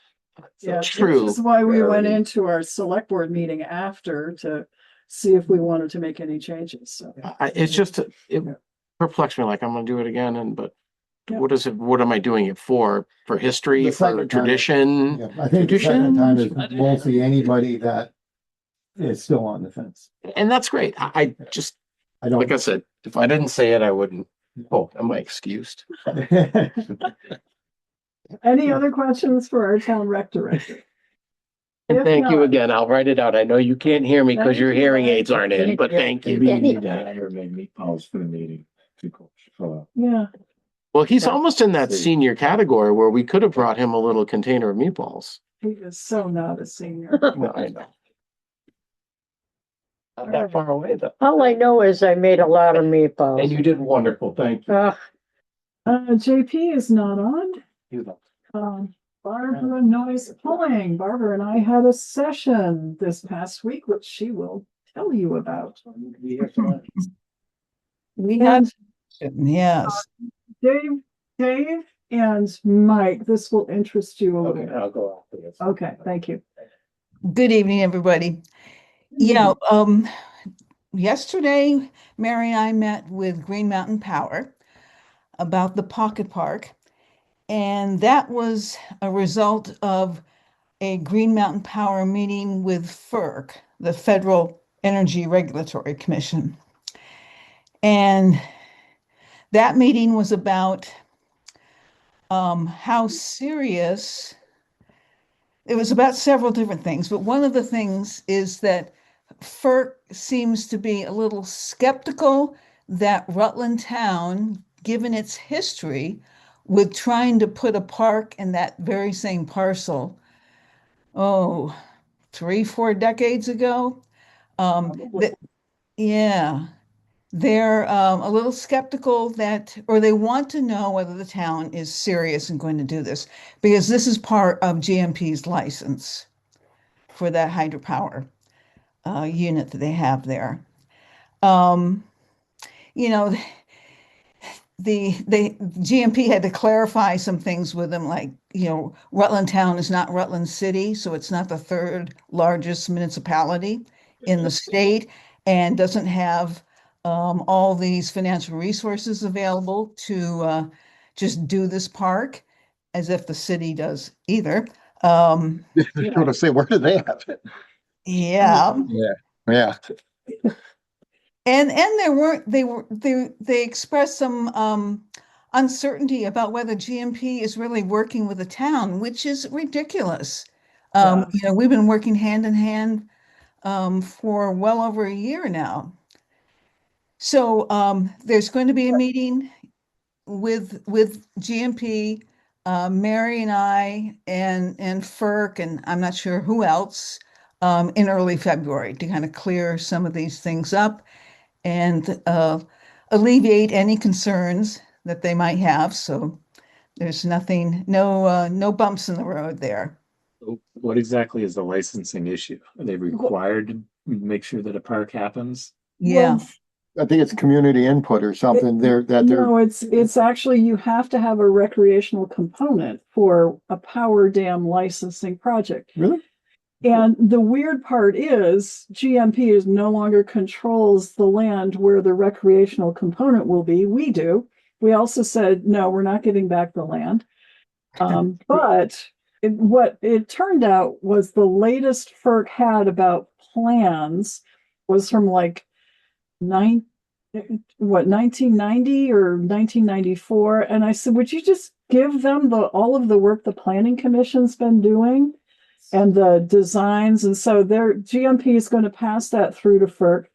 Speaker 2: Yeah,
Speaker 9: True.
Speaker 2: which is why we went
Speaker 6: Very-
Speaker 2: into our select board meeting after to see if we wanted to make any changes, so.
Speaker 9: it's just, it perplexed me, like I'm gonna do it again, but
Speaker 2: Yeah.
Speaker 9: what am I doing it for? For history,
Speaker 1: The
Speaker 9: for
Speaker 1: second time.
Speaker 9: tradition?
Speaker 1: Yeah, I think the second time is
Speaker 9: Tradition?
Speaker 1: mostly anybody that is still on the fence.
Speaker 9: And that's great. I just,
Speaker 1: I don't.
Speaker 9: like I said, if I didn't say it, I wouldn't. Oh, am I excused?
Speaker 2: Any other questions for our town rec director?
Speaker 9: And
Speaker 2: If
Speaker 9: thank you
Speaker 2: not-
Speaker 9: again. I'll write it out. I know you can't hear me because
Speaker 2: Thank
Speaker 9: your
Speaker 2: you.
Speaker 9: hearing aids aren't in, but thank
Speaker 6: Maybe
Speaker 9: you.
Speaker 6: you need to hire make meatballs for the meeting.
Speaker 2: Yeah,
Speaker 9: Well, he's almost in that senior category where we could have brought him a little container of meatballs.
Speaker 2: he is so not a senior.
Speaker 9: No, I know. Not that far away though.
Speaker 10: All I know is I made a lot of
Speaker 9: And
Speaker 10: meatballs.
Speaker 9: you did wonderful. Thank you.
Speaker 2: JP is not on.
Speaker 9: You
Speaker 2: Barbara Noise Pulling. Barbara and I had a session this past week, which she will tell you about.
Speaker 11: We had,
Speaker 2: And
Speaker 11: yes,
Speaker 2: Dave and Mike, this will interest you a little
Speaker 6: Okay,
Speaker 2: bit.
Speaker 6: I'll go after this.
Speaker 2: Okay, thank you.
Speaker 11: good evening, everybody. Yeah, yesterday, Mary and I met with Green Mountain Power about the Pocket Park. And that was a result of a Green Mountain Power meeting with FERC, the Federal Energy Regulatory Commission. And that meeting was about how serious, it was about several different things, but one of the things is that FERC seems to be a little skeptical that Rutland Town, given its history with trying to put a park in that very same parcel, 3-4 decades ago. Yeah, they're a little skeptical that, or they want to know whether the town is serious and going to do this, because this is part of GMP's license for that hydropower unit that they have there. You know, the GMP had to clarify some things with them, like, Rutland Town is not Rutland City, so it's not the third largest municipality in the state and doesn't have all these financial resources available to just do this park as if the city does either.
Speaker 5: I was gonna say, where do they have it?
Speaker 11: Yeah.
Speaker 5: Yeah.
Speaker 11: And they expressed some uncertainty about whether GMP is really working with the town, which is ridiculous. We've been working hand in hand for well over a year now. So there's going to be a meeting with GMP, Mary and I, and FERC, and I'm not sure who else, in early February to kind of clear some of these things up and alleviate any concerns that they might have. So there's no bumps in the road there.
Speaker 6: What exactly is the licensing issue? Are they required to make sure that a park happens?
Speaker 11: Yeah.
Speaker 1: I think it's community input or something there that they're.
Speaker 2: No, it's actually, you have to have a recreational component for a power dam licensing project.
Speaker 1: Really?
Speaker 2: And the weird part is GMP is no longer controls the land where the recreational component will be. We do. We also said, no, we're not giving back the land. But what it turned out was the latest FERC had about plans was from like 1990 or 1994. And I said, would you just give them all of the work the planning commission's been doing and the designs? And so their GMP is going to pass that through to FERC,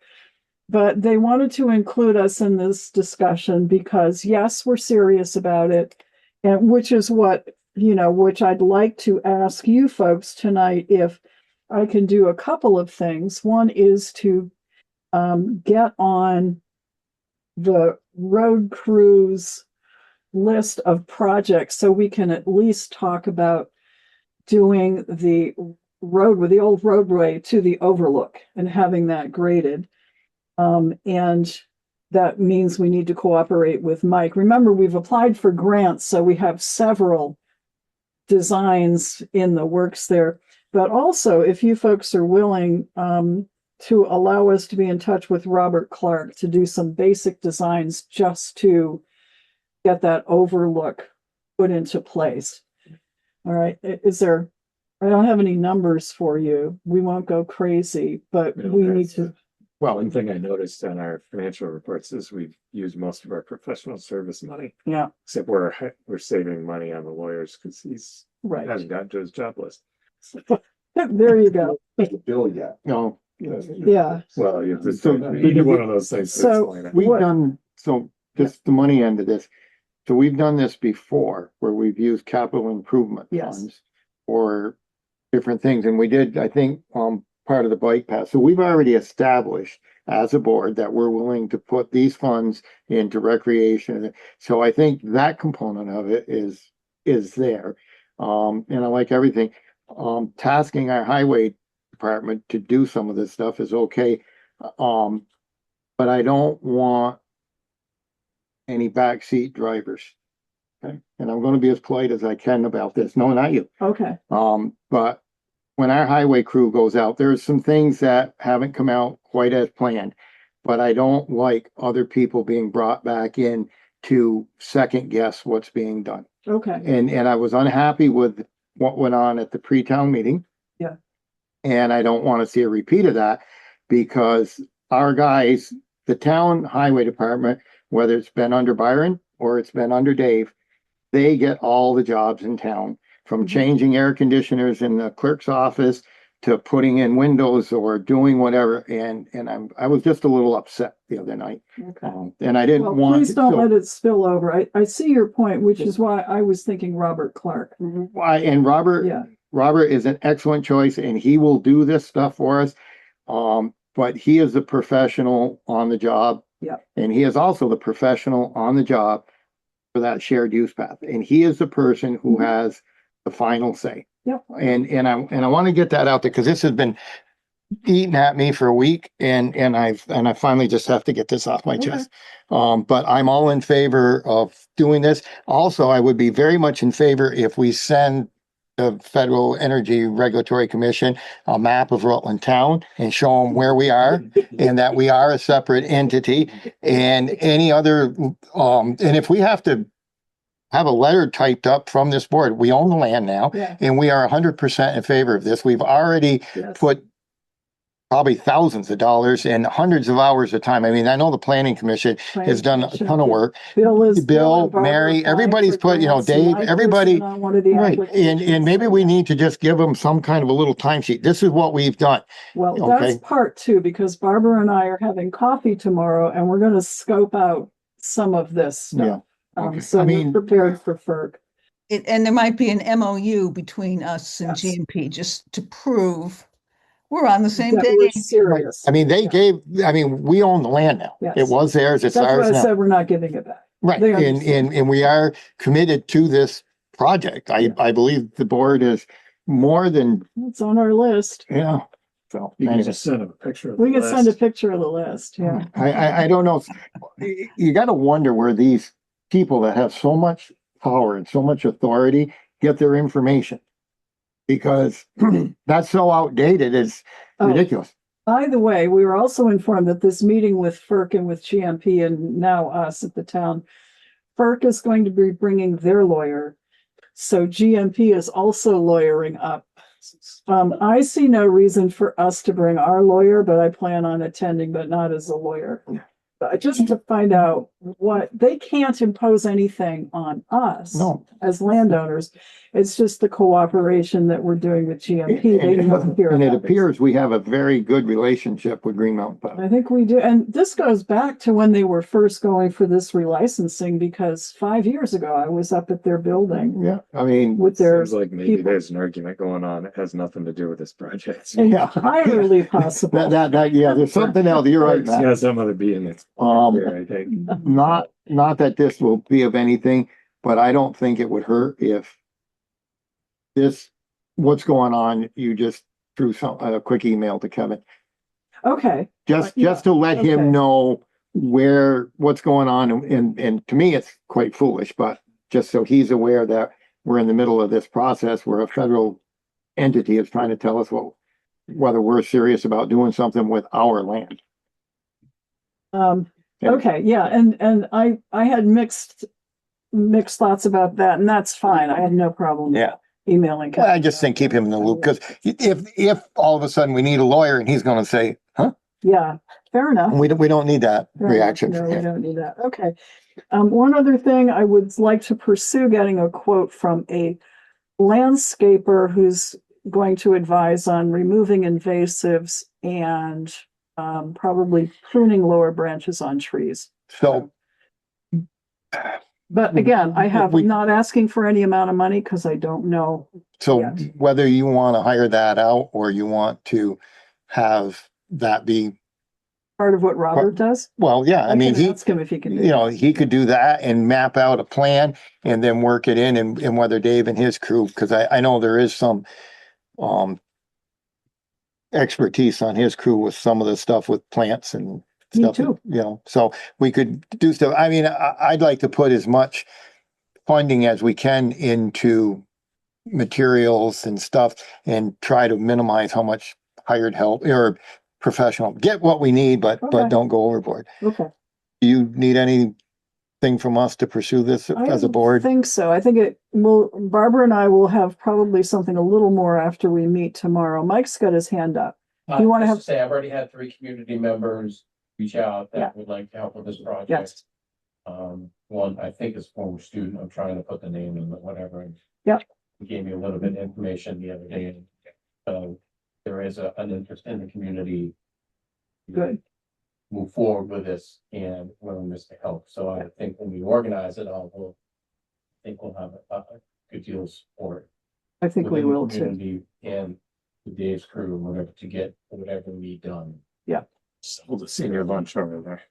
Speaker 2: but they wanted to include us in this discussion because yes, we're serious about it. And which is what, which I'd like to ask you folks tonight, if I can do a couple of things. One is to get on the road crews list of projects so we can at least talk about doing the road with the old roadway to the overlook and having that graded. And that means we need to cooperate with Mike. Remember, we've applied for grants, so we have several designs in the works there. But also, if you folks are willing to allow us to be in touch with Robert Clark to do some basic designs just to get that overlook put into place. All right, I don't have any numbers for you. We won't go crazy, but we need to.
Speaker 6: Well, one thing I noticed on our financial reports is we've used most of our professional service money.
Speaker 2: Yeah.
Speaker 6: Except we're saving money on the lawyers because he hasn't gotten to his job list.
Speaker 2: There you go.
Speaker 3: Bill yet.
Speaker 1: No.
Speaker 2: Yeah.
Speaker 6: Well, you have to,
Speaker 1: So,
Speaker 6: you do one of those things.
Speaker 2: So,
Speaker 1: We've done, so just the money end of this. So we've done this before where we've used capital improvement
Speaker 2: Yes.
Speaker 1: funds for different things. And we did, I think, part of the bike path. So we've already established as a board that we're willing to put these funds into recreation. So I think that component of it is there. And I like everything. Tasking our highway department to do some of this stuff is okay. But I don't want any backseat drivers. Okay. And I'm going to be as polite as I can about this. No, not you.
Speaker 2: Okay.
Speaker 1: But when our highway crew goes out, there's some things that haven't come out quite as planned, but I don't like other people being brought back in to second guess what's being done.
Speaker 2: Okay.
Speaker 1: And I was unhappy with what went on at the pre-town meeting.
Speaker 2: Yeah.
Speaker 1: And I don't want to see a repeat of that because our guys, the town highway department, whether it's been under Byron or it's been under Dave, they get all the jobs in town, from changing air conditioners in the clerk's office to putting in windows or doing whatever. And I was just a little upset the other night.
Speaker 2: Okay.
Speaker 1: And I didn't
Speaker 2: Well,
Speaker 1: want.
Speaker 2: please don't let it spill over. I see your point, which is why I was thinking Robert Clark.
Speaker 1: Why, and Robert,
Speaker 2: Yeah.
Speaker 1: Robert is an excellent choice and he will do this stuff for us. But he is a professional on the job.
Speaker 2: Yeah.
Speaker 1: And he is also the professional on the job for that shared use path. And he is the person who has the final say.
Speaker 2: Yep.
Speaker 1: And I want to get that out there because this has been eating at me for a week and I finally just have to get this off my chest. But I'm all in favor of doing this. Also, I would be very much in favor if we send the Federal Energy Regulatory Commission a map of Rutland Town and show them where we are and that we are a separate entity and any other, and if we have to have a letter typed up from this board, we own the land now and we are 100% in favor of this. We've already put probably thousands of dollars and hundreds of hours of time. I mean, I know the planning commission has done a ton of work. Bill, Mary, everybody's put, Dave, everybody, right. And maybe we need to just give them some kind of a little timesheet. This is what we've done.
Speaker 2: Well, that's part two, because Barbara and I are having coffee tomorrow and we're going to scope out some of this stuff. So I mean, we're prepared for FERC.
Speaker 11: And there might be an MOU between us and GMP just to prove we're on the same
Speaker 2: that we're
Speaker 11: page.
Speaker 2: serious.
Speaker 1: I mean, we own the land now.
Speaker 2: Yes.
Speaker 1: It was theirs, it's
Speaker 2: That's
Speaker 1: ours
Speaker 2: why I
Speaker 1: now.
Speaker 2: said we're not giving it back.
Speaker 1: Right,
Speaker 2: They
Speaker 1: and
Speaker 2: understand.
Speaker 1: we are committed to this project. I believe the board is more than,
Speaker 2: It's on our list.
Speaker 1: so.
Speaker 6: You can
Speaker 1: anyway.
Speaker 6: just send them a picture of the
Speaker 2: We can send a
Speaker 6: list.
Speaker 2: picture of the list, yeah.
Speaker 1: I don't know. You gotta wonder where these people that have so much power and so much authority get their information. Because that's so outdated, it's ridiculous.
Speaker 2: By the way, we were also informed that this meeting with FERC and with GMP and now us at the town, FERC is going to be bringing their lawyer. So GMP is also lawyering up. I see no reason for us to bring our lawyer, but I plan on attending, but not as a lawyer. Just to find out what, they can't impose anything on us as landowners. It's just the cooperation that we're doing with GMP.
Speaker 1: And it appears we have a very good relationship with Green Mountain Power.
Speaker 2: I think we do. And this goes back to when they were first going for this relicensing, because 5 years ago, I was up at their building.
Speaker 1: Yeah, I mean,
Speaker 2: with their
Speaker 6: Seems like maybe
Speaker 2: people.
Speaker 6: there's an argument going on. It has nothing to do with this project.
Speaker 2: Entirely possible.
Speaker 1: There's something else. You're right, Matt.
Speaker 6: Yeah, some other being it's here, I think.
Speaker 1: Not that this will be of anything, but I don't think it would hurt if what's going on, you just through a quick email to Kevin.
Speaker 2: Okay,
Speaker 1: Just to let
Speaker 2: okay.
Speaker 1: him know what's going on, and to me, it's quite foolish, but just so he's aware that we're in the middle of this process where a federal entity is trying to tell us whether we're serious about doing something with our land.
Speaker 2: Okay, yeah, and I had mixed thoughts about that, and that's fine. I had no problem.
Speaker 1: Yeah.
Speaker 2: Emailing.
Speaker 1: Well, I just think keep him in the loop, because if all of a sudden we need a lawyer and he's gonna say, huh?
Speaker 2: Yeah, fair enough.
Speaker 1: We don't need that
Speaker 2: Fair enough.
Speaker 1: reaction
Speaker 2: No,
Speaker 1: from
Speaker 2: we
Speaker 1: him.
Speaker 2: don't need that. Okay. One other thing, I would like to pursue getting a quote from a landscaper who's going to advise on removing invasives and probably pruning lower branches on trees.
Speaker 1: So,
Speaker 2: But again, I have
Speaker 1: We-
Speaker 2: not asking for any amount of money because I don't know.
Speaker 1: so
Speaker 2: Yet.
Speaker 1: whether you want to hire that out or you want to have that be,
Speaker 2: Part of what Robert does.
Speaker 1: well, yeah, I mean,
Speaker 2: can
Speaker 1: he,
Speaker 2: ask him if he can do
Speaker 1: you know, he could do that and map out a plan and then work it in, and whether Dave and his crew, because I know there is some expertise on his crew with some of the stuff with plants and
Speaker 2: Me
Speaker 1: stuff,
Speaker 2: too.
Speaker 1: you know, so we could do stuff. I mean, I'd like to put as much funding as we can into materials and stuff and try to minimize how much hired help or professional, get what we need, but
Speaker 2: Okay.
Speaker 1: don't go overboard.
Speaker 2: Okay.
Speaker 1: Do you need anything from us to pursue this as a board?
Speaker 2: I think so. I think it will, Barbara and I will have probably something a little more after we meet tomorrow. Mike's got his hand up. You wanna
Speaker 9: Just
Speaker 2: have-
Speaker 9: Say, I've already had 3 community members reach out
Speaker 2: Yeah.
Speaker 9: that would like to help with this project.
Speaker 2: Yes.
Speaker 9: One, I think is former student, I'm trying to put the name in, but whatever. And
Speaker 2: Yep.
Speaker 9: He gave me a little bit of information the other day. So there is an interest in the community.
Speaker 2: Good.
Speaker 9: Move forward with this and willingness to help. So I think when we organize it all, I think we'll have a good deal of support.
Speaker 2: I think we
Speaker 9: within the
Speaker 2: will too.
Speaker 9: community and with Dave's crew, whatever, to get whatever we need done.
Speaker 6: Just hold a senior lunch over there.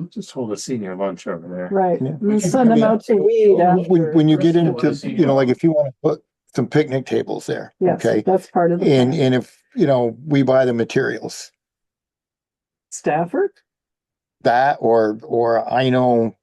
Speaker 6: Just hold a senior lunch over there.
Speaker 2: Right.
Speaker 1: Yeah.
Speaker 2: And then send them out to weed after.
Speaker 1: When you get
Speaker 9: First of all,
Speaker 1: into,
Speaker 9: the senior
Speaker 1: you know, like if you want to put some picnic tables there,
Speaker 2: Yes,
Speaker 1: okay?
Speaker 2: that's part of the
Speaker 1: And,
Speaker 2: plan.
Speaker 1: and if, you know, we buy the materials,
Speaker 2: Stafford?
Speaker 1: that or I know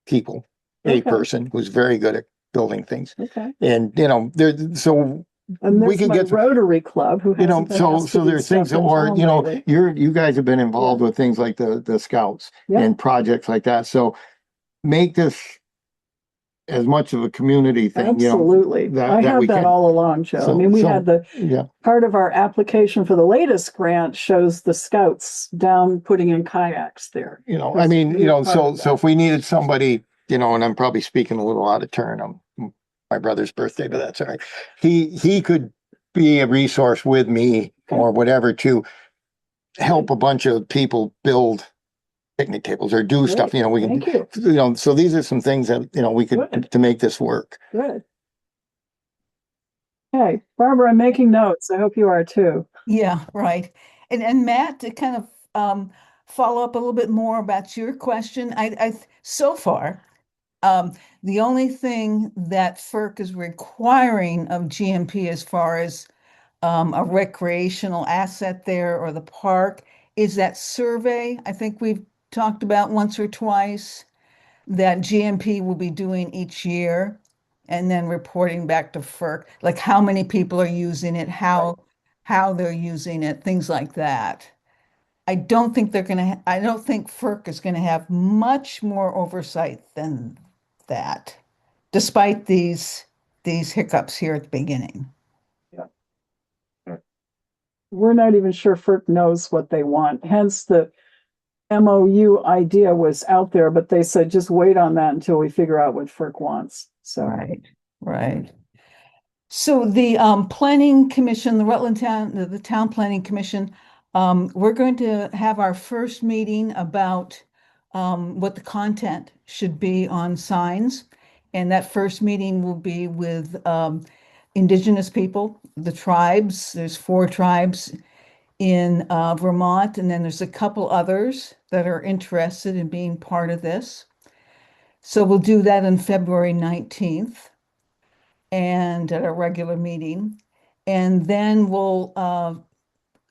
Speaker 1: people, a
Speaker 2: Okay.
Speaker 1: person who's very good at building things.
Speaker 2: Okay.
Speaker 1: And, you know, so,
Speaker 2: And
Speaker 1: We
Speaker 2: there's
Speaker 1: could
Speaker 2: my
Speaker 1: get-
Speaker 2: Rotary Club who
Speaker 1: you know,
Speaker 2: hasn't been
Speaker 1: so,
Speaker 2: asked to
Speaker 1: so
Speaker 2: do
Speaker 1: there's
Speaker 2: stuff
Speaker 1: things,
Speaker 2: in
Speaker 1: or,
Speaker 2: town
Speaker 1: you know,
Speaker 2: lately.
Speaker 1: you guys have been involved with things like the scouts
Speaker 2: Yeah.
Speaker 1: and projects like that. So make this as much of a community thing, you know.
Speaker 2: Absolutely.
Speaker 1: that-
Speaker 2: I
Speaker 1: that
Speaker 2: have
Speaker 1: we
Speaker 2: that
Speaker 1: can.
Speaker 2: all along, Joe. I
Speaker 1: So-
Speaker 2: mean, we
Speaker 1: so-
Speaker 2: had the,
Speaker 1: Yeah,
Speaker 2: part of our application for the latest grant shows the scouts down putting in kayaks there.
Speaker 1: you know, I
Speaker 2: That's
Speaker 1: mean,
Speaker 2: really
Speaker 1: you know,
Speaker 2: part of
Speaker 1: so
Speaker 2: that.
Speaker 1: if we needed somebody, you know, and I'm probably speaking a little out of turn, my brother's birthday, but that's all right. He could be a resource with me or whatever to help a bunch of people build picnic tables or do stuff, you know, we can,
Speaker 2: Thank you.
Speaker 1: you know, so these are some things that, you know, we could,
Speaker 2: Good.
Speaker 1: to make this work.
Speaker 2: Good. Okay, Barbara, I'm making notes. I hope you are too.
Speaker 11: Yeah, right. And Matt, to kind of follow up a little bit more about your question, so far, the only thing that FERC is requiring of GMP as far as a recreational asset there or the park is that survey. I think we've talked about once or twice that GMP will be doing each year and then reporting back to FERC, like how many people are using it, how they're using it, things like that. I don't think I don't think FERC is gonna have much more oversight than that, despite these hiccups here at the beginning.
Speaker 2: We're not even sure FERC knows what they want. Hence the MOU idea was out there, but they said just wait on that until we figure out what FERC wants. So.
Speaker 11: Right. So the planning commission, the Rutland Town, the Town Planning Commission, we're going to have our first meeting about what the content should be on signs. And that first meeting will be with Indigenous people, the tribes. There's 4 tribes in Vermont, and then there's a couple others that are interested in being part of this. So we'll do that on February 19th and at a regular meeting. And then we'll,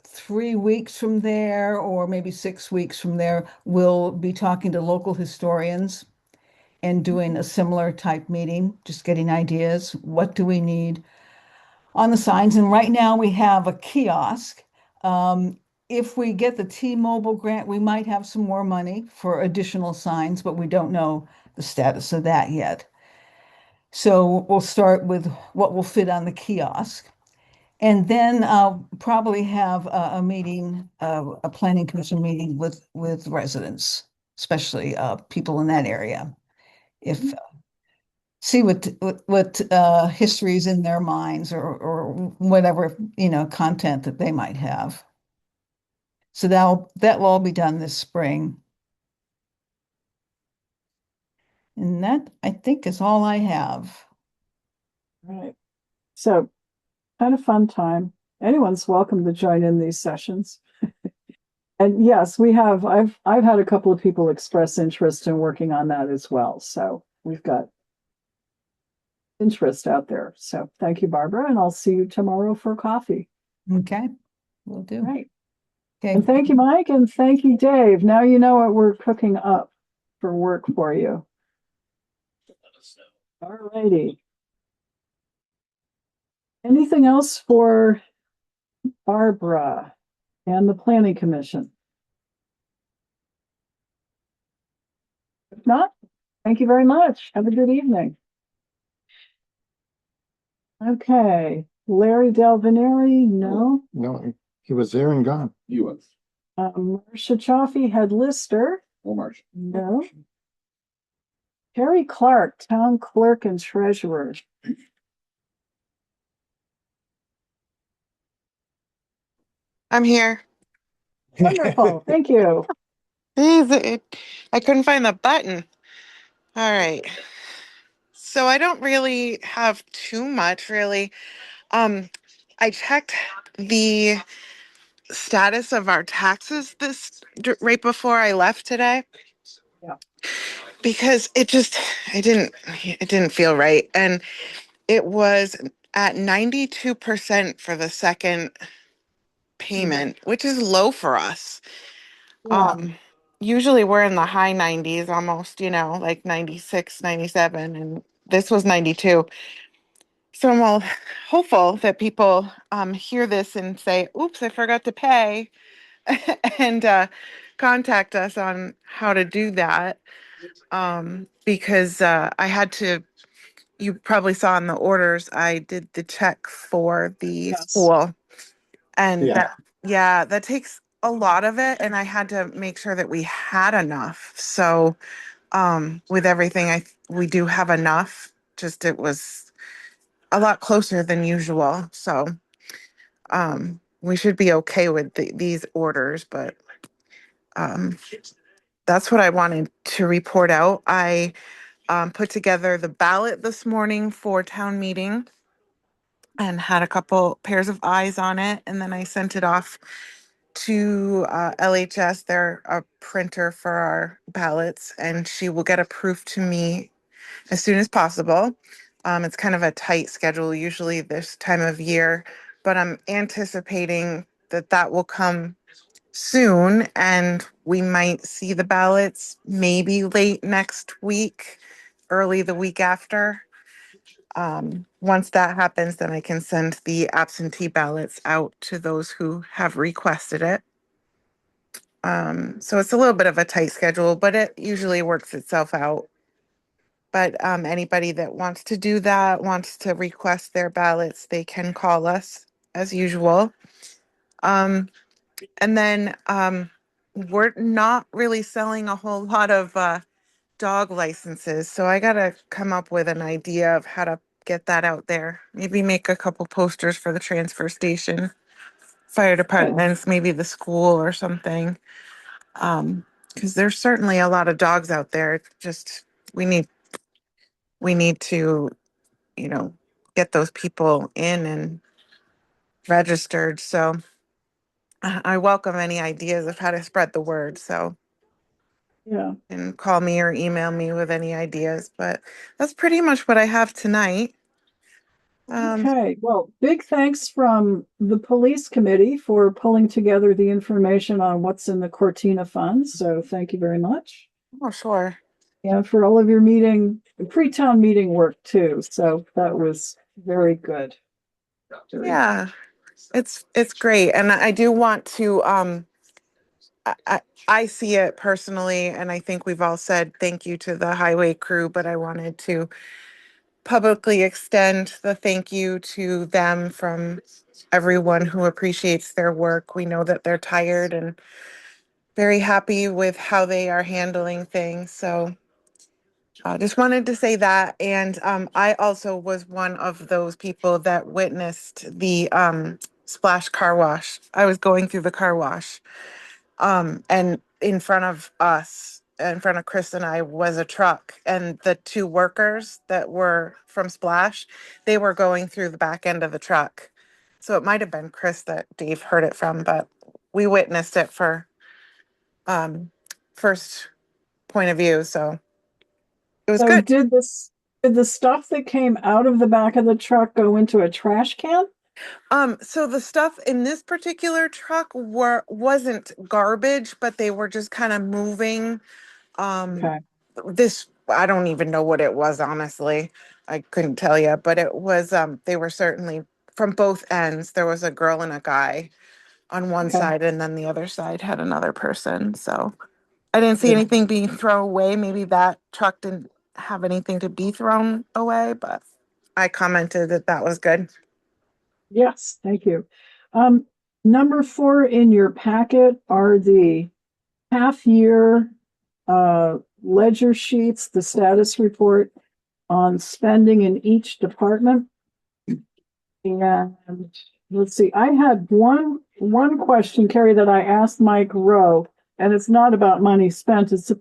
Speaker 11: 3 weeks from there, or maybe 6 weeks from there, we'll be talking to local historians and doing a similar type meeting, just getting ideas. What do we need on the signs? And right now we have a kiosk. If we get the T-Mobile grant, we might have some more money for additional signs, but we don't know the status of that yet. So we'll start with what will fit on the kiosk. And then I'll probably have a meeting, a planning commission meeting with residents, especially people in that area. If see what history is in their minds, or whatever, content that they might have. So that will all be done this spring. And that, I think, is all I have.
Speaker 2: Right. So kind of fun time. Anyone's welcome to join in these sessions. And yes, I've had a couple of people express interest in working on that as well. So we've got interest out there. So thank you, Barbara, and I'll see you tomorrow for coffee.
Speaker 11: Okay, will do.
Speaker 2: Right.
Speaker 11: Okay.
Speaker 2: And thank you, Mike, and thank you, Dave. Now you know what we're cooking up for work for you. All righty. Anything else for Barbara and the Planning Commission? If not, thank you very much. Have a good evening. Okay, Larry Del Veneri, no.
Speaker 1: No, he was there and gone.
Speaker 3: You was,
Speaker 2: Marcia Chioffi, head lister,
Speaker 3: oh, Marcia.
Speaker 2: no. Terry Clark, town clerk and treasurer.
Speaker 12: I'm here.
Speaker 2: Wonderful, thank you.
Speaker 12: I couldn't find the button. All right. So I don't really have too much, really. I checked the status of our taxes right before I left today.
Speaker 2: Yeah.
Speaker 12: Because it didn't feel right. And it was at 92% for the second payment, which is low for us.
Speaker 2: Yeah.
Speaker 12: Usually we're in the high 90s, almost, like 96, 97, and this was 92. So I'm all hopeful that people hear this and say, oops, I forgot to pay, and contact us on how to do that. Because I had to, you probably saw in the orders, I did the check for the school. And that takes a lot of it. And I had to make sure that we had enough. So with everything, we do have enough. Just it was a lot closer than usual. So we should be okay with these orders. But that's what I wanted to report out. I put together the ballot this morning for town meeting and had a couple pairs of eyes on it. And then I sent it off to LHS. They're a printer for our ballots, and she will get approved to me as soon as possible. It's kind of a tight schedule usually this time of year, but I'm anticipating that will come soon, and we might see the ballots maybe late next week, early the week after. Once that happens, then I can send the absentee ballots out to those who have requested it. So it's a little bit of a tight schedule, but it usually works itself out. But anybody that wants to do that, wants to request their ballots, they can call us as usual. And then we're not really selling a whole lot of dog licenses. So I got to come up with an idea of how to get that out there. Maybe make a couple posters for the transfer station, fire departments, maybe the school or something. Because there's certainly a lot of dogs out there. It's just we need to, get those people in and registered. So I welcome any ideas of how to spread the word. So
Speaker 2: Yeah.
Speaker 12: and call me or email me with any ideas. But that's pretty much what I have tonight.
Speaker 2: Okay, well, big thanks from the police committee for pulling together the information on what's in the Cortina funds. So thank you very much.
Speaker 12: Oh, sure.
Speaker 2: And for all of your pre-town meeting work too. So that was very good.
Speaker 12: Yeah, it's great. And I do want to, I see it personally, and I think we've all said thank you to the highway crew, but I wanted to publicly extend the thank you to them from everyone who appreciates their work. We know that they're tired and very happy with how they are handling things. So I just wanted to say that. And I also was one of those people that witnessed the splash car wash. I was going through the car wash, and in front of us, in front of Chris and I, was a truck, and the two workers that were from Splash, they were going through the back end of the truck. So it might have been Chris that Dave heard it from, but we witnessed it for first point of view. So it was
Speaker 2: So
Speaker 12: good.
Speaker 2: did the stuff that came out of the back of the truck go into a trash can?
Speaker 12: So the stuff in this particular truck wasn't garbage, but they were just kind of moving.
Speaker 2: Okay.
Speaker 12: This, I don't even know what it was, honestly. I couldn't tell you, but it was they were certainly from both ends. There was a girl and a guy on one
Speaker 2: Okay.
Speaker 12: side, and then the other side had another person. So I didn't see
Speaker 2: Good.
Speaker 12: anything being thrown away. Maybe that truck didn't have anything to be thrown away, but I commented that that was good.
Speaker 2: Yes, thank you. Number 4 in your packet are the half-year ledger sheets, the status report on spending in each department. And let's see, I had one question, Carrie, that I asked Mike Rowe, and it's not about money spent, it's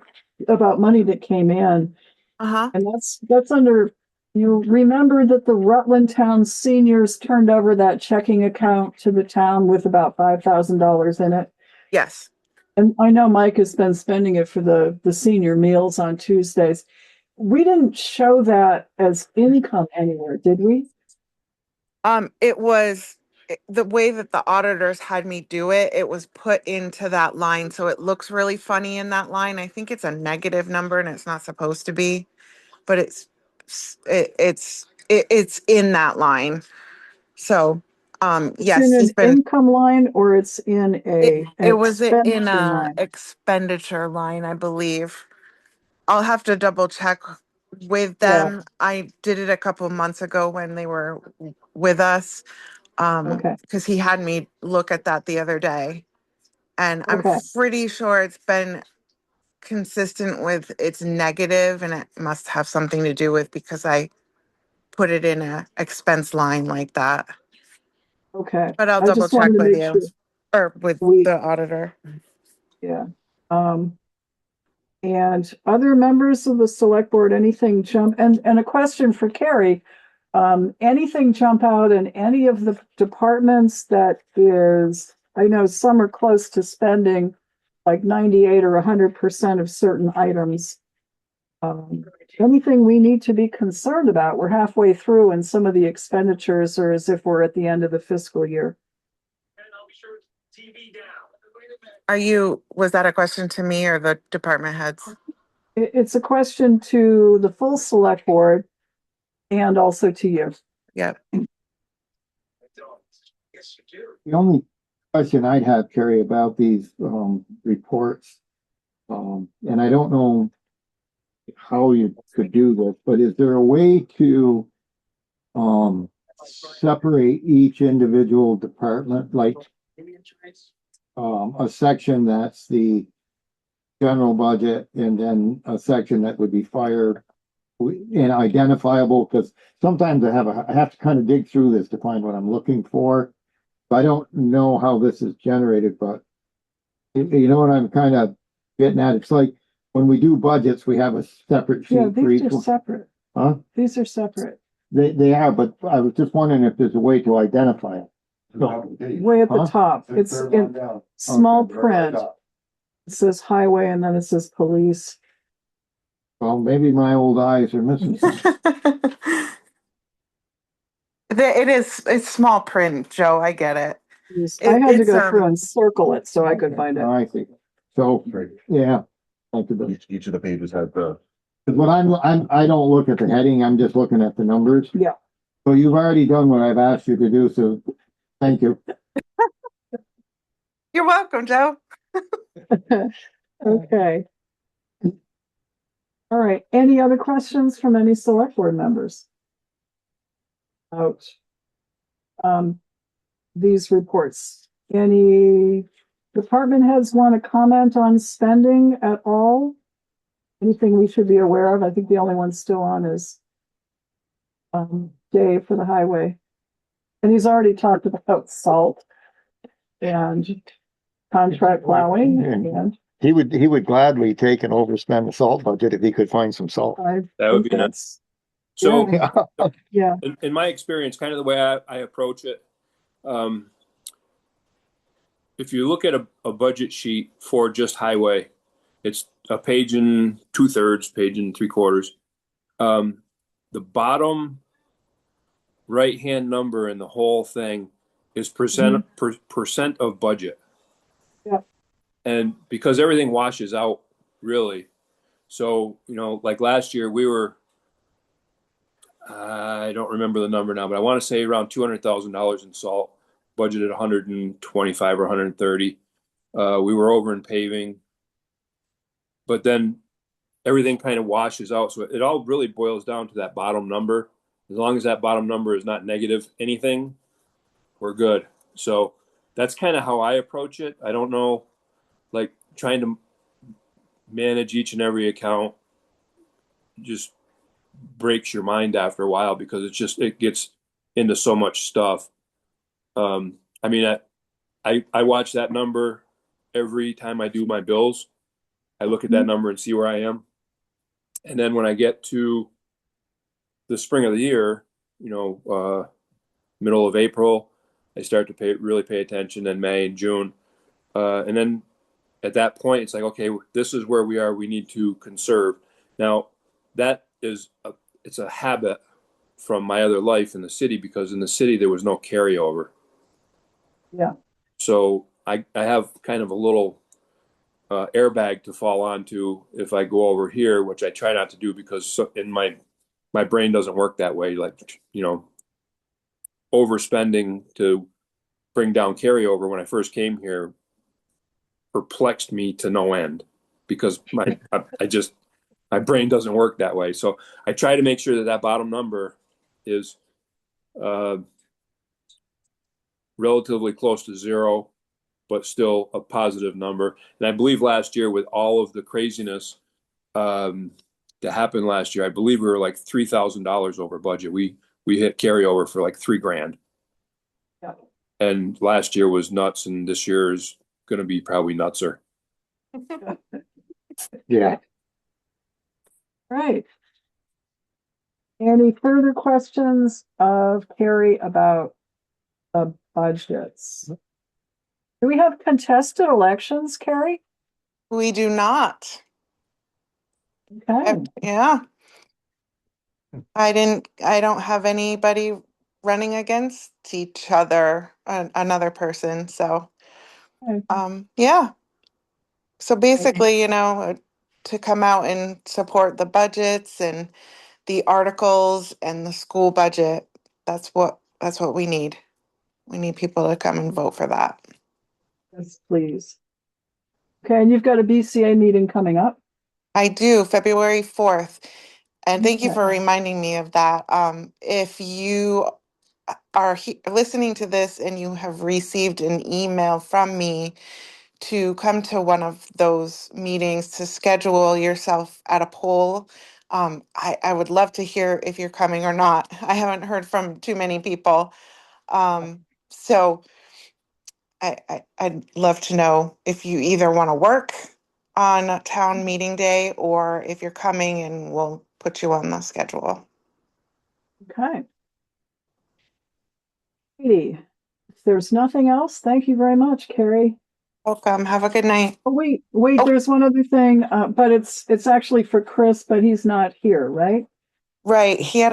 Speaker 2: about money that came in.
Speaker 12: Uh-huh.
Speaker 2: And that's under, you remember that the Rutland Town seniors turned over that checking account to the town with about $5,000 in it.
Speaker 12: Yes.
Speaker 2: And I know Mike has been spending it for the senior meals on Tuesdays. We didn't show that as income anywhere, did we?
Speaker 12: It was the way that the auditors had me do it, it was put into that line. So it looks really funny in that line. I think it's a negative number and it's not supposed to be, but it's in that line. So,
Speaker 2: It's
Speaker 12: yes,
Speaker 2: in
Speaker 12: he's
Speaker 2: an
Speaker 12: been,
Speaker 2: income line or it's in an
Speaker 12: it was in
Speaker 2: expenditure
Speaker 12: a
Speaker 2: line?
Speaker 12: expenditure line, I believe. I'll have to double check with
Speaker 2: Yeah,
Speaker 12: them. I did it a couple months ago when they were with us.
Speaker 2: okay,
Speaker 12: Because he had me look at that the other day. And I'm
Speaker 2: okay,
Speaker 12: pretty sure it's been consistent with it's negative, and it must have something to do with because I put it in a expense line like that.
Speaker 2: okay.
Speaker 12: But I'll
Speaker 2: I
Speaker 12: double
Speaker 2: just wanted
Speaker 12: check
Speaker 2: to
Speaker 12: with
Speaker 2: make
Speaker 12: you
Speaker 2: sure
Speaker 12: or with
Speaker 2: we,
Speaker 12: the auditor.
Speaker 2: yeah. And other members of the select board, anything jump, and a question for Carrie. Anything jump out in any of the departments that is, I know some are close to spending like 98 or 100% of certain items. Anything we need to be concerned about? We're halfway through and some of the expenditures are as if we're at the end of the fiscal year.
Speaker 12: Was that a question to me or the department heads?
Speaker 2: It's a question to the full select board and also to you.
Speaker 12: Yep.
Speaker 1: The only question I'd have, Carrie, about these reports, and I don't know how you could do this, but is there a way to separate each individual department, like a section that's the general budget and then a section that would be fire and identifiable? Because sometimes I have to kind of dig through this to find what I'm looking for. I don't know how this is generated, but you know what I'm kind of getting at? It's like when we do budgets, we have a separate sheet.
Speaker 2: Yeah,
Speaker 1: for
Speaker 2: these
Speaker 1: each
Speaker 2: are
Speaker 1: one.
Speaker 2: separate.
Speaker 1: Huh?
Speaker 2: These are separate.
Speaker 1: They are, but I was just wondering if there's a way to identify it.
Speaker 2: Way at the
Speaker 1: Huh?
Speaker 2: top. It's in small print. It says highway and then it says police.
Speaker 1: Well, maybe my old eyes are missing something.
Speaker 12: it's small print, Joe, I get it.
Speaker 2: I had to
Speaker 12: It's,
Speaker 2: go through and circle it so I could find it.
Speaker 1: I see. So, yeah. Thank you.
Speaker 3: Each of the pages have the.
Speaker 1: But I don't look at the heading, I'm just looking at the numbers.
Speaker 2: Yeah.
Speaker 1: So you've already done what I've asked you to do, so thank you.
Speaker 12: You're welcome, Joe.
Speaker 2: Okay. All right, any other questions from any select board members? Ouch. These reports, any department heads want to comment on spending at all? Anything we should be aware of? I think the only one still on is Dave for the highway. And he's already talked about salt and contract plowing and
Speaker 1: He would gladly take and overspend the salt budget if he could find some salt.
Speaker 7: That would be nice. So
Speaker 2: yeah.
Speaker 7: in my experience, kind of the way I approach it, if you look at a budget sheet for just highway, it's a page and 2/3, page and 3/4. The bottom right-hand number in the whole thing is percent of budget.
Speaker 2: Yeah.
Speaker 7: And because everything washes out, really. So, like last year we were, I don't remember the number now, but I want to say around $200,000 in salt, budgeted 125 or 130. We were over in paving, but then everything kind of washes out. So it all really boils down to that bottom number. As long as that bottom number is not negative anything, we're good. So that's kind of how I approach it. I don't know, like trying to manage each and every account just breaks your mind after a while because it gets into so much stuff. I mean, I watch that number every time I do my bills. I look at that number and see where I am. And then when I get to the spring of the year, middle of April, I start to really pay attention, in May and June. And then at that point, it's like, okay, this is where we are. We need to conserve. Now, that is it's a habit from my other life in the city, because in the city, there was no carryover.
Speaker 2: Yeah.
Speaker 7: So I have kind of a little airbag to fall onto if I go over here, which I try not to do because in my brain doesn't work that way. Like, overspending to bring down carryover when I first came here perplexed me to no end because my brain doesn't work that way. So I try to make sure that bottom number is relatively close to zero, but still a positive number. And I believe last year, with all of the craziness that happened last year, I believe we were like $3,000 over budget. We hit carryover for like $3,000.
Speaker 2: Yeah.
Speaker 7: And last year was nuts, and this year is going to be probably nutser.
Speaker 1: Yeah.
Speaker 2: Right. Any further questions of Carrie about the budgets? Do we have contested elections, Carrie?
Speaker 12: We do not.
Speaker 2: Okay.
Speaker 12: Yeah. I don't have anybody running against each other, another person. So,
Speaker 2: Okay.
Speaker 12: yeah. So basically, to come out and support the budgets and the articles and the school budget, that's what we need. We need people to come and vote for that.
Speaker 2: Yes, please. Okay, and you've got a BCA meeting coming up.
Speaker 12: I do, February 4th. And thank you
Speaker 2: Okay.
Speaker 12: for reminding me of that. If you are listening to this and you have received an email from me to come to one of those meetings, to schedule yourself at a poll, I would love to hear if you're coming or not. I haven't heard from too many people. So I'd love to know if you either want to work on a town meeting day or if you're coming, and we'll put you on the schedule.
Speaker 2: Okay. Katie, if there's nothing else, thank you very much, Carrie.
Speaker 12: Welcome. Have a good night.
Speaker 2: Oh, wait,
Speaker 12: Oh.
Speaker 2: there's one other thing, but it's actually for Chris, but he's not here, right?
Speaker 12: Right. He had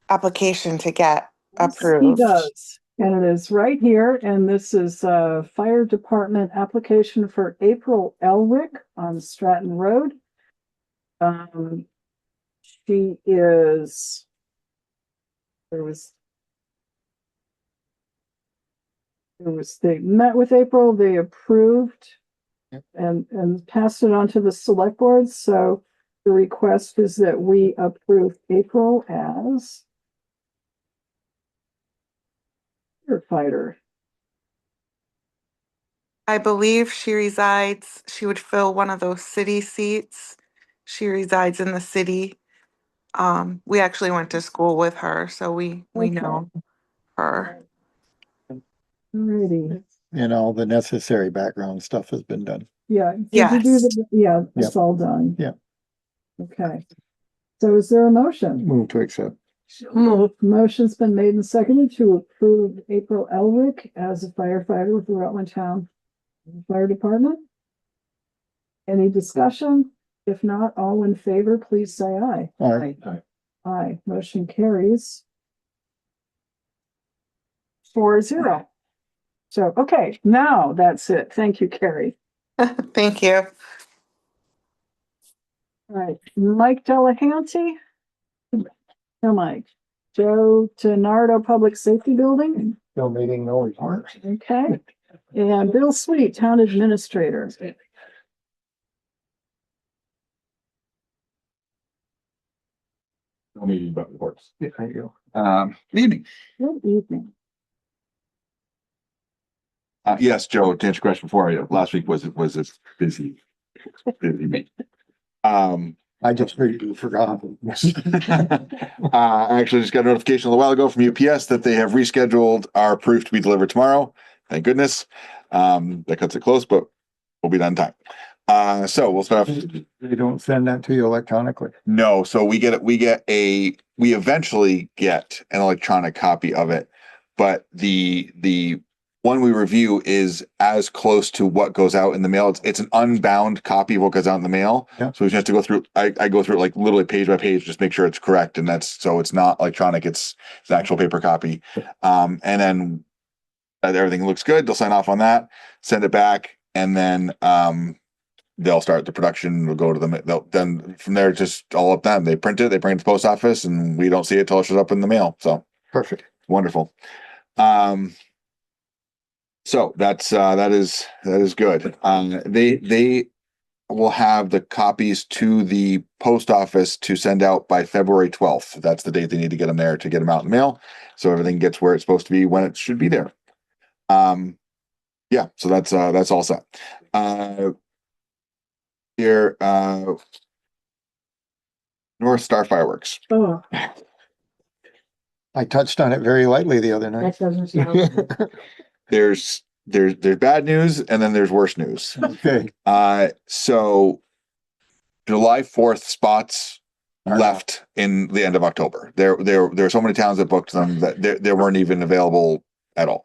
Speaker 12: application to get
Speaker 2: He
Speaker 12: approved.
Speaker 2: does, and it is right here, and this is a fire department application for April Elwick on Stratton Road. She is, they met with April, they approved and passed it on to the select board, so the request is that we approve April as firefighter.
Speaker 12: I believe she would fill one of those city seats. She resides in the city. We actually went to school with her, so we know her.
Speaker 2: Alrighty,
Speaker 5: And all the necessary background stuff has been done.
Speaker 2: yeah. Did you do
Speaker 12: Yes.
Speaker 2: yeah, it's
Speaker 5: Yep.
Speaker 2: all done.
Speaker 5: Yeah.
Speaker 2: Okay. So is there a motion?
Speaker 5: Move to accept.
Speaker 2: Motion's been made and seconded to approve April Elwick as a firefighter with the Rutland Town Fire Department. Any discussion? If not, all in favor, please say aye.
Speaker 5: Aye.
Speaker 2: Aye, motion carries 4-0. So, okay, now that's it. Thank you, Carrie.
Speaker 12: Thank you.
Speaker 2: All right, Mike Delahanty. No, Mike. Joe Tenardo Public Safety Building.
Speaker 5: No meeting, no report.
Speaker 2: Okay. And Bill Sweet, Town Administrator.
Speaker 3: No meeting but reports.
Speaker 5: Yeah, thank you.
Speaker 3: Good evening.
Speaker 2: Good evening.
Speaker 3: Yes, Joe, to answer your question before, last week was a busy meeting.
Speaker 5: I just forgot.
Speaker 3: I actually just got a notification a little while ago from UPS that they have rescheduled our proof to be delivered tomorrow. Thank goodness. That cuts it close, but we'll be done in time. So we'll start off.
Speaker 5: They don't send that to you electronically.
Speaker 3: No, so we eventually get an electronic copy of it, but the one we review is as close to what goes out in the mail. It's an unbound copy of what goes out in the mail.
Speaker 5: Yeah.
Speaker 3: So we just have to go through, I go through it like literally page by page, just make sure it's correct. And so it's not electronic, it's an actual paper copy. And then everything looks good. They'll sign off on that, send it back, and then they'll start the production. We'll go to them. Then from there, just all up them. They print it, they bring it to the post office, and we don't see it till it shows up in the mail. So
Speaker 5: Perfect.
Speaker 3: wonderful. So that is good. They will have the copies to the post office to send out by February 12th. That's the date they need to get them there to get them out in the mail. So everything gets where it's supposed to be when it should be there. Yeah, so that's all set. Here, North Star Fireworks.
Speaker 2: Oh,
Speaker 5: I touched on it very lightly the other night.
Speaker 2: that doesn't sound.
Speaker 3: There's bad news and then there's worse news.
Speaker 5: Okay.
Speaker 3: So July 4th spots left in the end of October. There are so many towns that booked them that they weren't even available at all.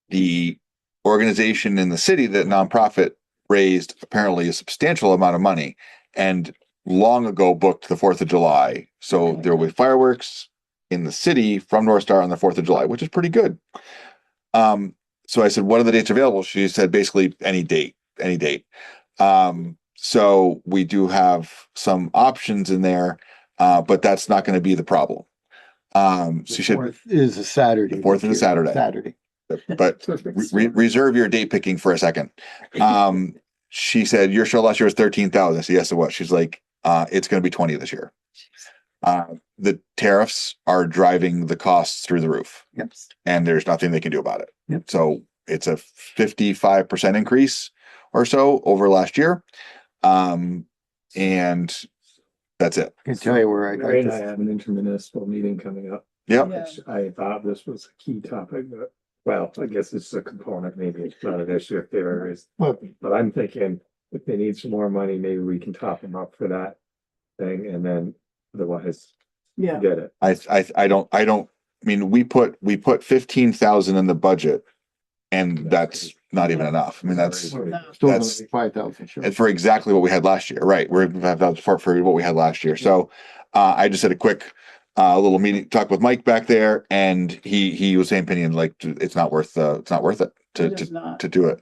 Speaker 3: The organization in the city, that nonprofit, raised apparently a substantial amount of money and long ago booked the 4th of July. So there will be fireworks in the city from North Star on the 4th of July, which is pretty good. So I said, what are the dates available? She said, basically any date. So we do have some options in there, but that's not going to be the problem. She said,
Speaker 5: 4th is a Saturday.
Speaker 3: 4th is a Saturday.
Speaker 5: Saturday.
Speaker 3: But reserve your date picking for a second. She said, your show last year was 13,000. I said, yes, it was. She's like, it's going to be 20 this year. The tariffs are driving the costs through the roof.
Speaker 5: Yep.
Speaker 3: And there's nothing they can do about it.
Speaker 5: Yep.
Speaker 3: So it's a 55% increase or so over last year. And that's it.
Speaker 5: I can tell you where I
Speaker 6: Ray and
Speaker 5: got
Speaker 6: I
Speaker 5: this.
Speaker 6: have an intermunicipal meeting coming up.
Speaker 3: Yep.
Speaker 2: Yeah.
Speaker 6: Which I thought this was a key topic, but, well, I guess it's a component, maybe it's not an issue if there is.
Speaker 5: Well,
Speaker 6: But I'm thinking if they need some more money, maybe we can top them up for that thing and then otherwise
Speaker 2: Yeah.
Speaker 6: get it.
Speaker 3: I mean, we put 15,000 in the budget and that's not even enough. I mean, that's
Speaker 5: Still
Speaker 3: That's-
Speaker 5: only 5,000, sure.
Speaker 3: and for exactly what we had last year, right? We're gonna have that for what we had last year. So I just did a quick
Speaker 1: a little meeting, talk with Mike back there, and he was same opinion, like, it's not worth it
Speaker 2: It is not.
Speaker 1: to do it.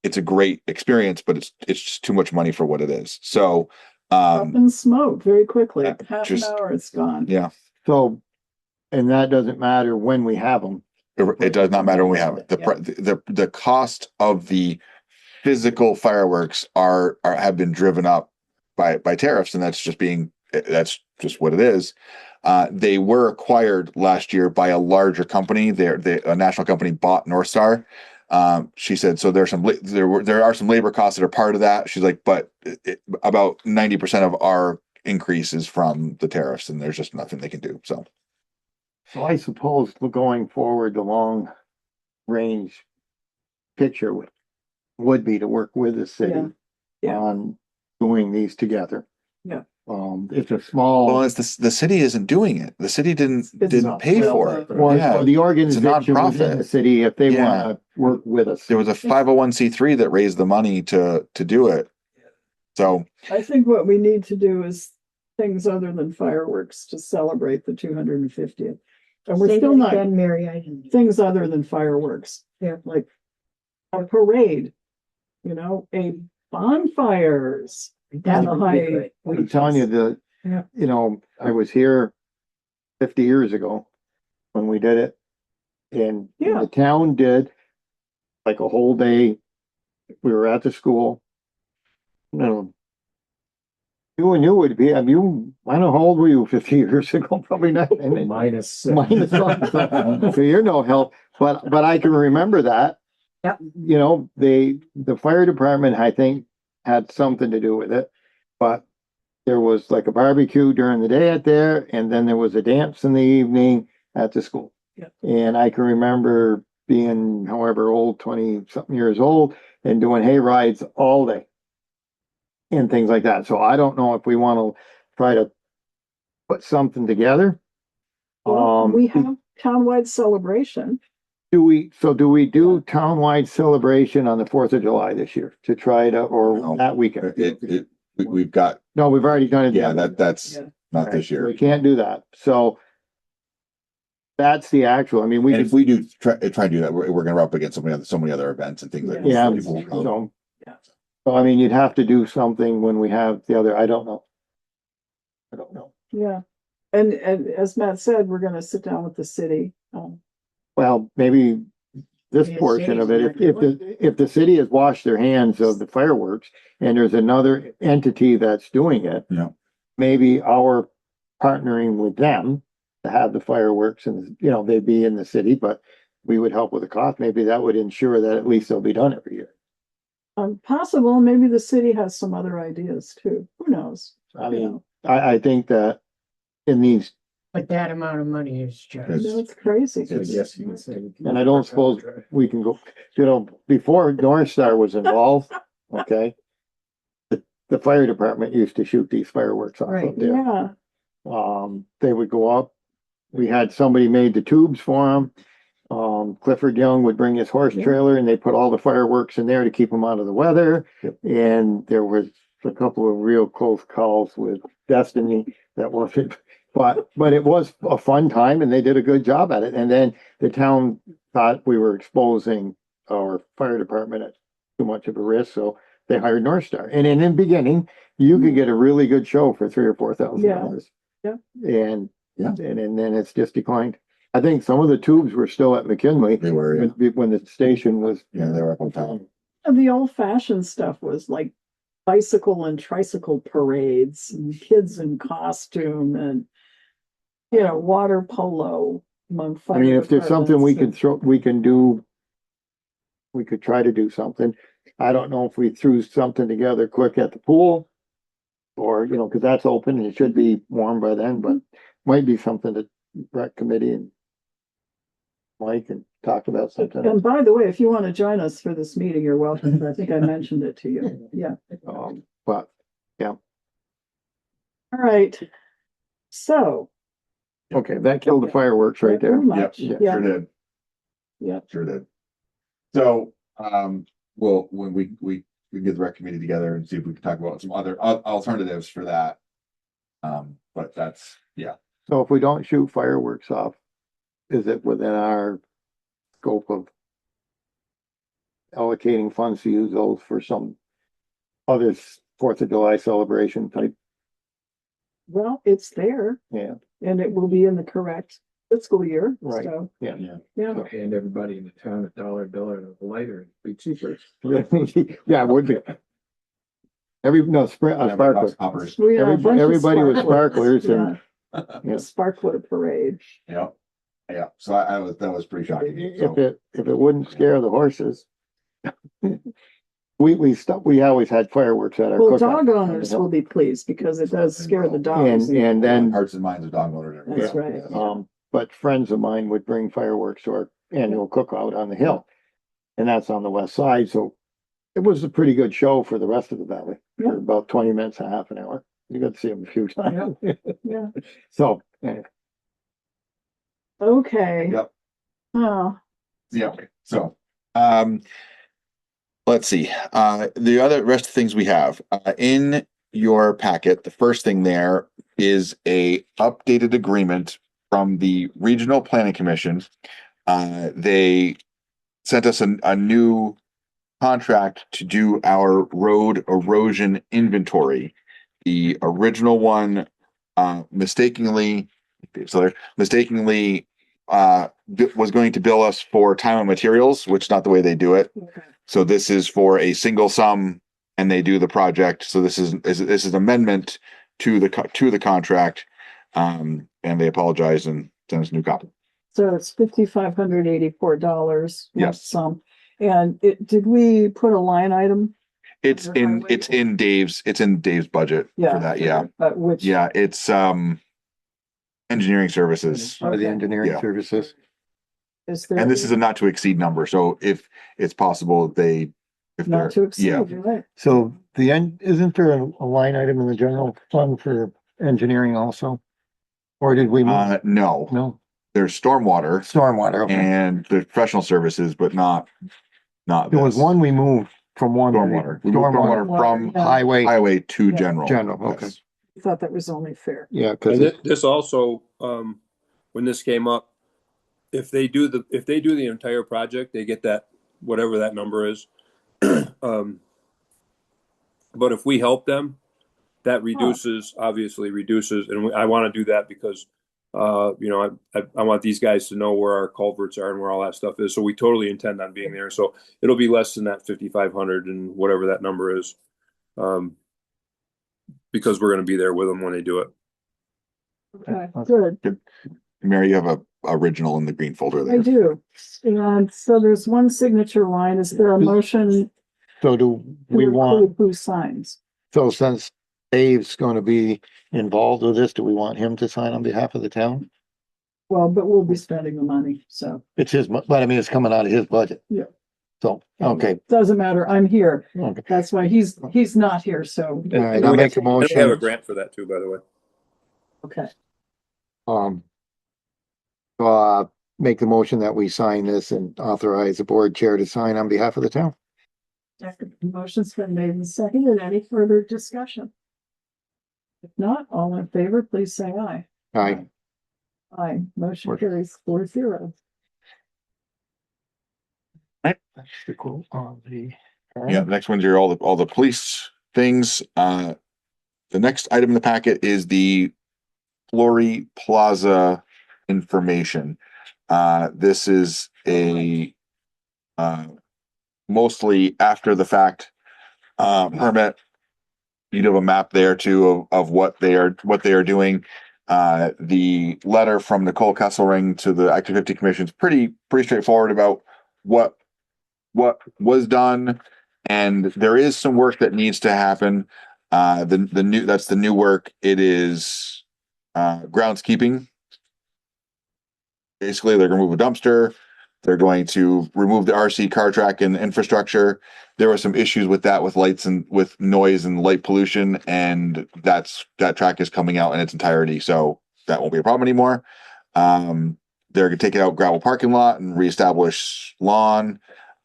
Speaker 1: It's a great experience, but it's just too much money for what it is. So,
Speaker 2: Up in smoke very quickly.
Speaker 1: Yeah,
Speaker 2: Half
Speaker 1: just-
Speaker 2: an hour, it's gone.
Speaker 1: yeah,
Speaker 5: So, and that doesn't matter when we have them.
Speaker 1: it does not matter when we have it. The cost of the physical fireworks have been driven up by tariffs, and that's just what it is. They were acquired last year by a larger company. A national company bought North Star. She said, so there are some labor costs that are part of that. She's like, but about 90% of our increase is from the tariffs, and there's just nothing they can do. So
Speaker 5: I suppose going forward, the long range picture would be to work with the city
Speaker 2: Yeah.
Speaker 5: on doing these together.
Speaker 2: Yeah.
Speaker 5: It's a small.
Speaker 1: well, it's the city isn't doing it. The city didn't pay for it.
Speaker 5: Well,
Speaker 1: Yeah.
Speaker 5: the organization
Speaker 1: nonprofit.
Speaker 5: within the city, if they
Speaker 1: Yeah.
Speaker 5: want to work with us.
Speaker 1: There was a 501c3 that raised the money to do it. So
Speaker 2: I think what we need to do is things other than fireworks to celebrate the 250th. And we're still not,
Speaker 10: Mary, I didn't.
Speaker 2: things other than fireworks.
Speaker 10: Yeah.
Speaker 2: Like a parade, a bonfires.
Speaker 10: That
Speaker 2: on the
Speaker 10: would be
Speaker 2: high-
Speaker 10: good.
Speaker 5: I'm telling you,
Speaker 2: Yeah.
Speaker 5: I was here 50 years ago when we did it. And
Speaker 2: Yeah.
Speaker 5: the town did like a whole day. We were at the school. You and you would be, I don't know, how old were you 50 years ago? Probably not.
Speaker 6: Minus.
Speaker 5: Minus one. So you're no help, but I can remember that.
Speaker 10: Yep.
Speaker 5: The fire department, I think, had something to do with it, but there was like a barbecue during the day out there, and then there was a dance in the evening at the school.
Speaker 2: Yep.
Speaker 5: And I can remember being however old, 20 something years old, and doing hay rides all day and things like that. So I don't know if we want to try to put something together.
Speaker 2: We have townwide celebration.
Speaker 5: Do we do townwide celebration on the 4th of July this year to try to, or
Speaker 1: No.
Speaker 5: that weekend?
Speaker 1: we've got,
Speaker 5: No, we've already done it.
Speaker 1: yeah, that's
Speaker 2: Yeah.
Speaker 1: not this
Speaker 5: We
Speaker 1: year.
Speaker 5: can't do that. So that's the actual, I mean, we
Speaker 1: And
Speaker 5: could,
Speaker 1: if we do try to do that, we're gonna run up against so many other events and things like that.
Speaker 5: yeah,
Speaker 1: People will come.
Speaker 5: so.
Speaker 2: Yeah.
Speaker 5: So I mean, you'd have to do something when we have the other, I don't know.
Speaker 2: Yeah. And as Matt said, we're gonna sit down with the city.
Speaker 5: Well, maybe this
Speaker 10: The
Speaker 5: portion of it,
Speaker 10: city's
Speaker 5: if the city has washed their hands of the fireworks and there's another entity that's doing it.
Speaker 1: Yeah.
Speaker 5: Maybe our partnering with them to have the fireworks and, they'd be in the city, but we would help with the cost. Maybe that would ensure that at least they'll be done every year.
Speaker 2: Possible, maybe the city has some other ideas too. Who knows?
Speaker 5: I mean, I think that in these,
Speaker 10: But that amount of money is just.
Speaker 2: That's crazy.
Speaker 6: So yes, you would say.
Speaker 5: and I don't suppose we can go, before North Star was involved, okay? The fire department used to shoot these fireworks off
Speaker 10: Right.
Speaker 5: up there.
Speaker 2: Yeah,
Speaker 5: They would go up. We had somebody made the tubes for them. Clifford Young would bring his horse trailer and they put all the fireworks in there to keep them out of the weather.
Speaker 1: Yep.
Speaker 5: And there was a couple of real close calls with Destiny that wasn't, but it was a fun time and they did a good job at it. And then the town thought we were exposing our fire department at too much of a risk, so they hired North Star. And in the beginning, you could get a really good show for $3,000 or $4,000.
Speaker 2: Yeah.
Speaker 5: And
Speaker 1: Yeah.
Speaker 5: and then it's just declined. I think some of the tubes were still at McKinley
Speaker 1: They were, yeah.
Speaker 5: when the station was.
Speaker 1: Yeah, they were up on town.
Speaker 2: and the old fashioned stuff was like bicycle and tricycle parades and kids in costume and, water polo among fire.
Speaker 5: I mean, if there's something we
Speaker 2: departments
Speaker 5: could we can do, we could try to do something. I don't know if we threw something together quick at the pool. Or, cause that's open and it should be warm by then, but might be something that rec committee and Mike and talk about something.
Speaker 2: And by the way, if you want to join us for this meeting, you're welcome. I think I mentioned it to you. Yeah.
Speaker 5: But
Speaker 2: All right. So.
Speaker 5: okay, that killed the fireworks right there.
Speaker 2: Very much.
Speaker 1: Yep,
Speaker 2: Yeah.
Speaker 1: Sure did.
Speaker 2: Yeah.
Speaker 1: Sure did. So, well, when we get the rec committee together and see if we can talk about some other alternatives for that.
Speaker 3: but that's, yeah.
Speaker 1: So if we don't shoot fireworks off, is it within our scope of allocating funds to use those for some other Fourth of July celebration type?
Speaker 2: Well, it's there
Speaker 1: Yeah,
Speaker 2: and it will be in the correct fiscal year,
Speaker 1: Right.
Speaker 2: so,
Speaker 1: yeah.
Speaker 2: yeah.
Speaker 6: And everybody in the town $1 bill or a lighter, it'd be cheaper.
Speaker 1: Yeah, it would be. Sparkler.
Speaker 3: Hours.
Speaker 2: We had a bunch of
Speaker 1: Everybody with
Speaker 2: sparklers,
Speaker 1: sparklers and,
Speaker 2: yeah,
Speaker 1: yeah.
Speaker 2: the sparkler parade.
Speaker 3: Yeah, yeah, so I was, that was pretty shocking.
Speaker 1: If it wouldn't scare the horses. We always had fireworks at our
Speaker 2: Well,
Speaker 1: cookout.
Speaker 2: dog owners will be pleased because it does scare the dogs.
Speaker 1: And then,
Speaker 3: Hearts and minds of dog owners.
Speaker 2: That's right.
Speaker 1: but friends of mine would bring fireworks to our annual cookout on the hill. And that's on the west side, so it was a pretty good show for the rest of the valley, for about 20 minutes, a half an hour. You got to see them a few times.
Speaker 2: Yeah.
Speaker 1: So, anyway.
Speaker 2: Okay.
Speaker 3: Yep.
Speaker 2: Oh,
Speaker 3: Yeah, so,
Speaker 13: let's see, the other rest of things we have, in your packet, the first thing there is a updated agreement from the Regional Planning Commission. They sent us a new contract to do our road erosion inventory. The original one, mistakenly was going to bill us for time and materials, which is not the way they do it.
Speaker 2: okay.
Speaker 13: So this is for a single sum and they do the project. So this is an amendment to the contract. And they apologize and send us a new copy.
Speaker 2: So it's $5,584.
Speaker 13: Yes.
Speaker 2: Some. And did we put a line item?
Speaker 13: It's in Dave's budget for that. Yeah.
Speaker 2: But which?
Speaker 13: Yeah. It's, engineering services.
Speaker 1: For the engineering
Speaker 13: Yeah.
Speaker 1: services.
Speaker 2: Is there?
Speaker 13: And this is a not to exceed number. So if it's possible, if
Speaker 2: Not to exceed,
Speaker 13: yeah.
Speaker 2: you're right.
Speaker 1: So isn't there a line item in the general fund for engineering also? Or did we move?
Speaker 13: No,
Speaker 1: No,
Speaker 13: there's stormwater
Speaker 1: stormwater, okay.
Speaker 13: and the professional services, but not
Speaker 1: There was
Speaker 13: this.
Speaker 1: one we moved from one.
Speaker 13: Stormwater. We moved stormwater from
Speaker 2: Yeah.
Speaker 1: Highway,
Speaker 13: to
Speaker 2: Yeah.
Speaker 13: general.
Speaker 1: general, okay.
Speaker 13: Yes.
Speaker 2: I thought that was only fair.
Speaker 1: Yeah,
Speaker 7: And
Speaker 1: cause
Speaker 7: this also, when this came up, if they do the entire project, they get that, whatever that number is. But if we help them, that obviously reduces, and I want to do that because, I want these guys to know where our culverts are and where all that stuff is. So we totally intend on being there. So it'll be less than that 5,500 and whatever that number is. Because we're going to be there with them when they do it.
Speaker 2: Okay, good.
Speaker 13: Mary, you have a original in the green folder
Speaker 2: I
Speaker 13: there.
Speaker 2: do. And so there's one signature line. Is there a motion
Speaker 1: so do
Speaker 2: to
Speaker 1: we want,
Speaker 2: include who signs?
Speaker 1: so since Dave's gonna be involved with this, do we want him to sign on behalf of the town?
Speaker 2: Well, but we'll be spending the money, so.
Speaker 1: It's but I mean, it's coming out of his budget.
Speaker 2: Yeah.
Speaker 1: So, okay,
Speaker 2: Doesn't matter. I'm here.
Speaker 1: okay.
Speaker 2: That's why he's not here, so.
Speaker 1: All right, I'll make a
Speaker 7: And we have a
Speaker 1: motion,
Speaker 7: grant for that too, by the way.
Speaker 2: Okay.
Speaker 1: make the motion that we sign this and authorize the board chair to sign on behalf of the town.
Speaker 2: Motion's been made and seconded. Any further discussion? If not, all in favor, please say aye.
Speaker 1: Aye.
Speaker 2: Aye. Motion carries 4-0.
Speaker 1: That's the quote on the.
Speaker 13: Yeah, the next one's all the police things. The next item in the packet is the Flory Plaza information. This is a mostly after the fact permit. You have a map there too of what they are doing. The letter from Nicole Kesselring to the Active 50 Commission is pretty straightforward about what was done, and there is some work that needs to happen. That's the new work. It is groundskeeping. Basically, they're gonna move a dumpster. They're going to remove the RC car track and infrastructure. There were some issues with that, with lights and with noise and light pollution, and that track is coming out in its entirety. So that won't be a problem anymore. They're gonna take it out gravel parking lot and reestablish lawn,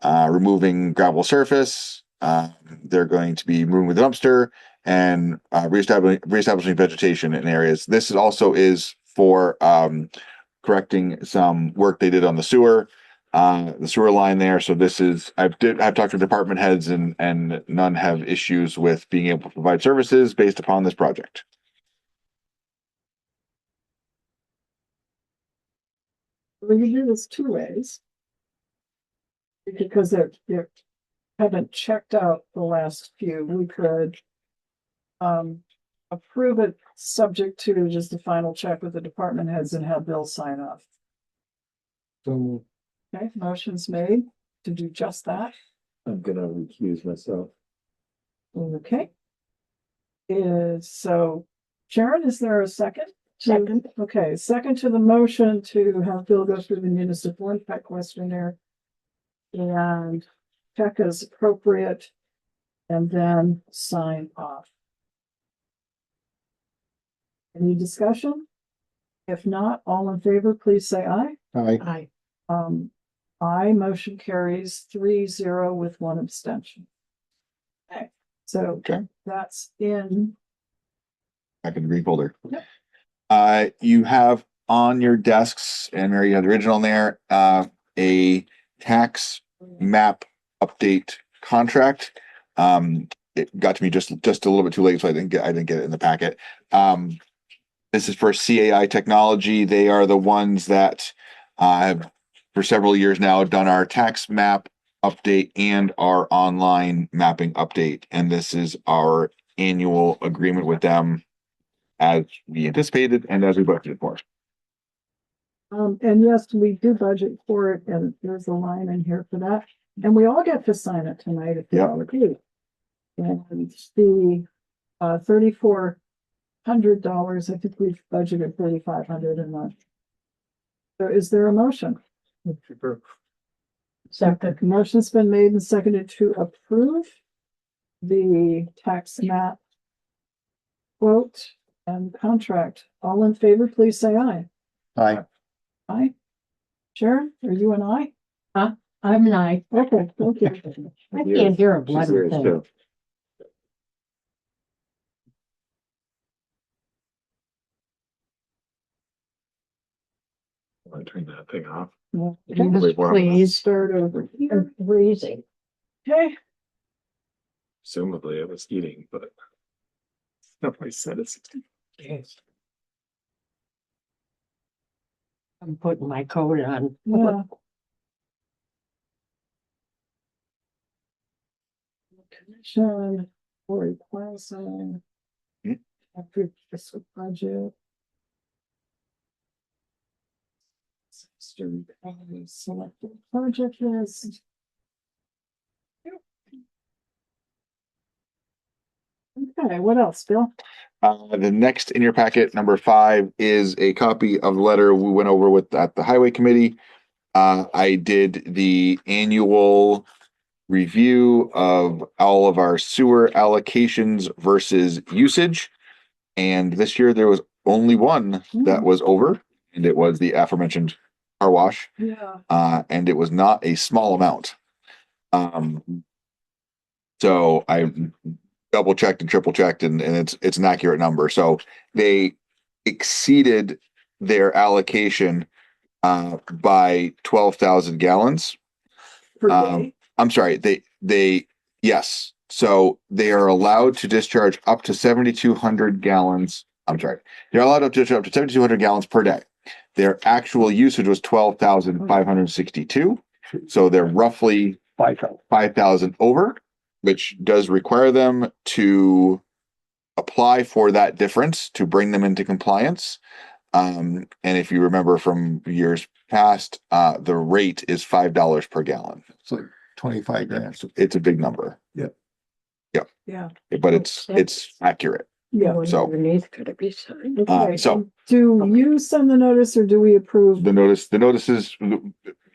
Speaker 13: removing gravel surface. They're going to be moving the dumpster and reestablishing vegetation in areas. This is also for correcting some work they did on the sewer line there. So this is, I've talked to department heads and none have issues with being able to provide services based upon this project.
Speaker 2: We can do this two ways. Because they haven't checked out the last few, we could approve it subject to just the final check with the department heads and have Bill sign off.
Speaker 6: So
Speaker 2: Okay, motion's made to do just that.
Speaker 6: I'm gonna recuse myself.
Speaker 2: Okay. Sharon, is there a second?
Speaker 10: Second.
Speaker 2: Okay, second to the motion to have Bill go through the municipal impact questionnaire. And check as appropriate. And then sign off. Any discussion? If not, all in favor, please say aye.
Speaker 10: Aye.
Speaker 2: Aye, motion carries 3-0 with one abstention. Okay, so that's in.
Speaker 13: Back in the green folder.
Speaker 2: Yep.
Speaker 13: You have on your desks, and Mary, you have the original in there, a tax map update contract. It got to me just a little bit too late, so I didn't get it in the packet. This is for CAI Technology. They are the ones that have for several years now done our tax map update and our online mapping update. And this is our annual agreement with them as we anticipated and as we budgeted for.
Speaker 2: And yes, we do budget for it, and there's a line in here for that. And we all get to sign it tonight if you all agree. And the $3,400, I think we've budgeted $3,500 a month. So is there a motion?
Speaker 10: Second.
Speaker 2: Motion's been made and seconded to approve the tax map quote and contract. All in favor, please say aye.
Speaker 13: Aye.
Speaker 2: Aye. Sharon, are you an aye?
Speaker 10: I'm an aye.
Speaker 2: Okay, thank you.
Speaker 10: I can't hear a bloody thing.
Speaker 6: I turn that thing off.
Speaker 2: Okay,
Speaker 10: Please.
Speaker 2: start over here.
Speaker 10: I'm freezing.
Speaker 2: Okay,
Speaker 6: Presumably I was eating, but nobody said it's.
Speaker 10: Yes. I'm putting my coat on.
Speaker 2: yeah. Commission, Lori Plaza. Approved fiscal budget. Selected project list. Okay, what else, Bill?
Speaker 13: The next in your packet, number 5, is a copy of the letter we went over with at the highway committee. I did the annual review of all of our sewer allocations versus usage. And this year there was only one that was over, and it was the aforementioned car wash.
Speaker 2: Yeah.
Speaker 13: And it was not a small amount. So I double checked and triple checked, and it's an accurate number. So they exceeded their allocation by 12,000 gallons.
Speaker 2: Per day?
Speaker 13: I'm sorry, yes. So they are allowed to discharge up to 7,200 gallons. I'm sorry. They're allowed to discharge up to 7,200 gallons per day. Their actual usage was 12,562. So they're roughly 5,000 over, which does require them to apply for that difference to bring them into compliance. And if you remember from years past, the rate is $5 per gallon.
Speaker 1: It's like 25 grand.
Speaker 13: It's a big number.
Speaker 2: Yeah.
Speaker 13: But it's accurate.
Speaker 2: Yeah.
Speaker 13: So
Speaker 10: Underneath could it be signed?
Speaker 2: Okay.
Speaker 13: so
Speaker 2: Do you send the notice or do we approve?
Speaker 13: the notices,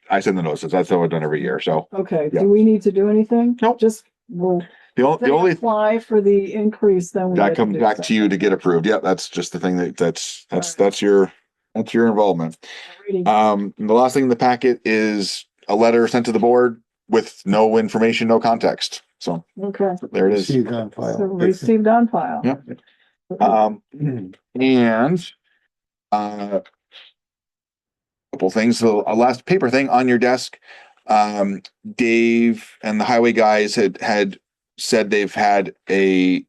Speaker 13: I send the notices. That's how I've done every year. So
Speaker 2: Okay,
Speaker 13: Yeah.
Speaker 2: do we need to do anything?
Speaker 13: Nope.
Speaker 2: Just, well,
Speaker 13: the only
Speaker 2: apply for the increase, then we.
Speaker 13: that
Speaker 2: get
Speaker 13: comes
Speaker 2: do
Speaker 13: back to
Speaker 2: something.
Speaker 13: you to get approved. Yeah, that's just the thing that's
Speaker 2: Right.
Speaker 13: your involvement.
Speaker 2: Alrighty.
Speaker 13: The last thing in the packet is a letter sent to the board with no information, no context. So
Speaker 2: Okay,
Speaker 13: there it is.
Speaker 6: Received on
Speaker 2: so
Speaker 6: file.
Speaker 2: received on file.
Speaker 13: Yep. And couple things. So a last paper thing on your desk. Dave and the highway guys had said they've had a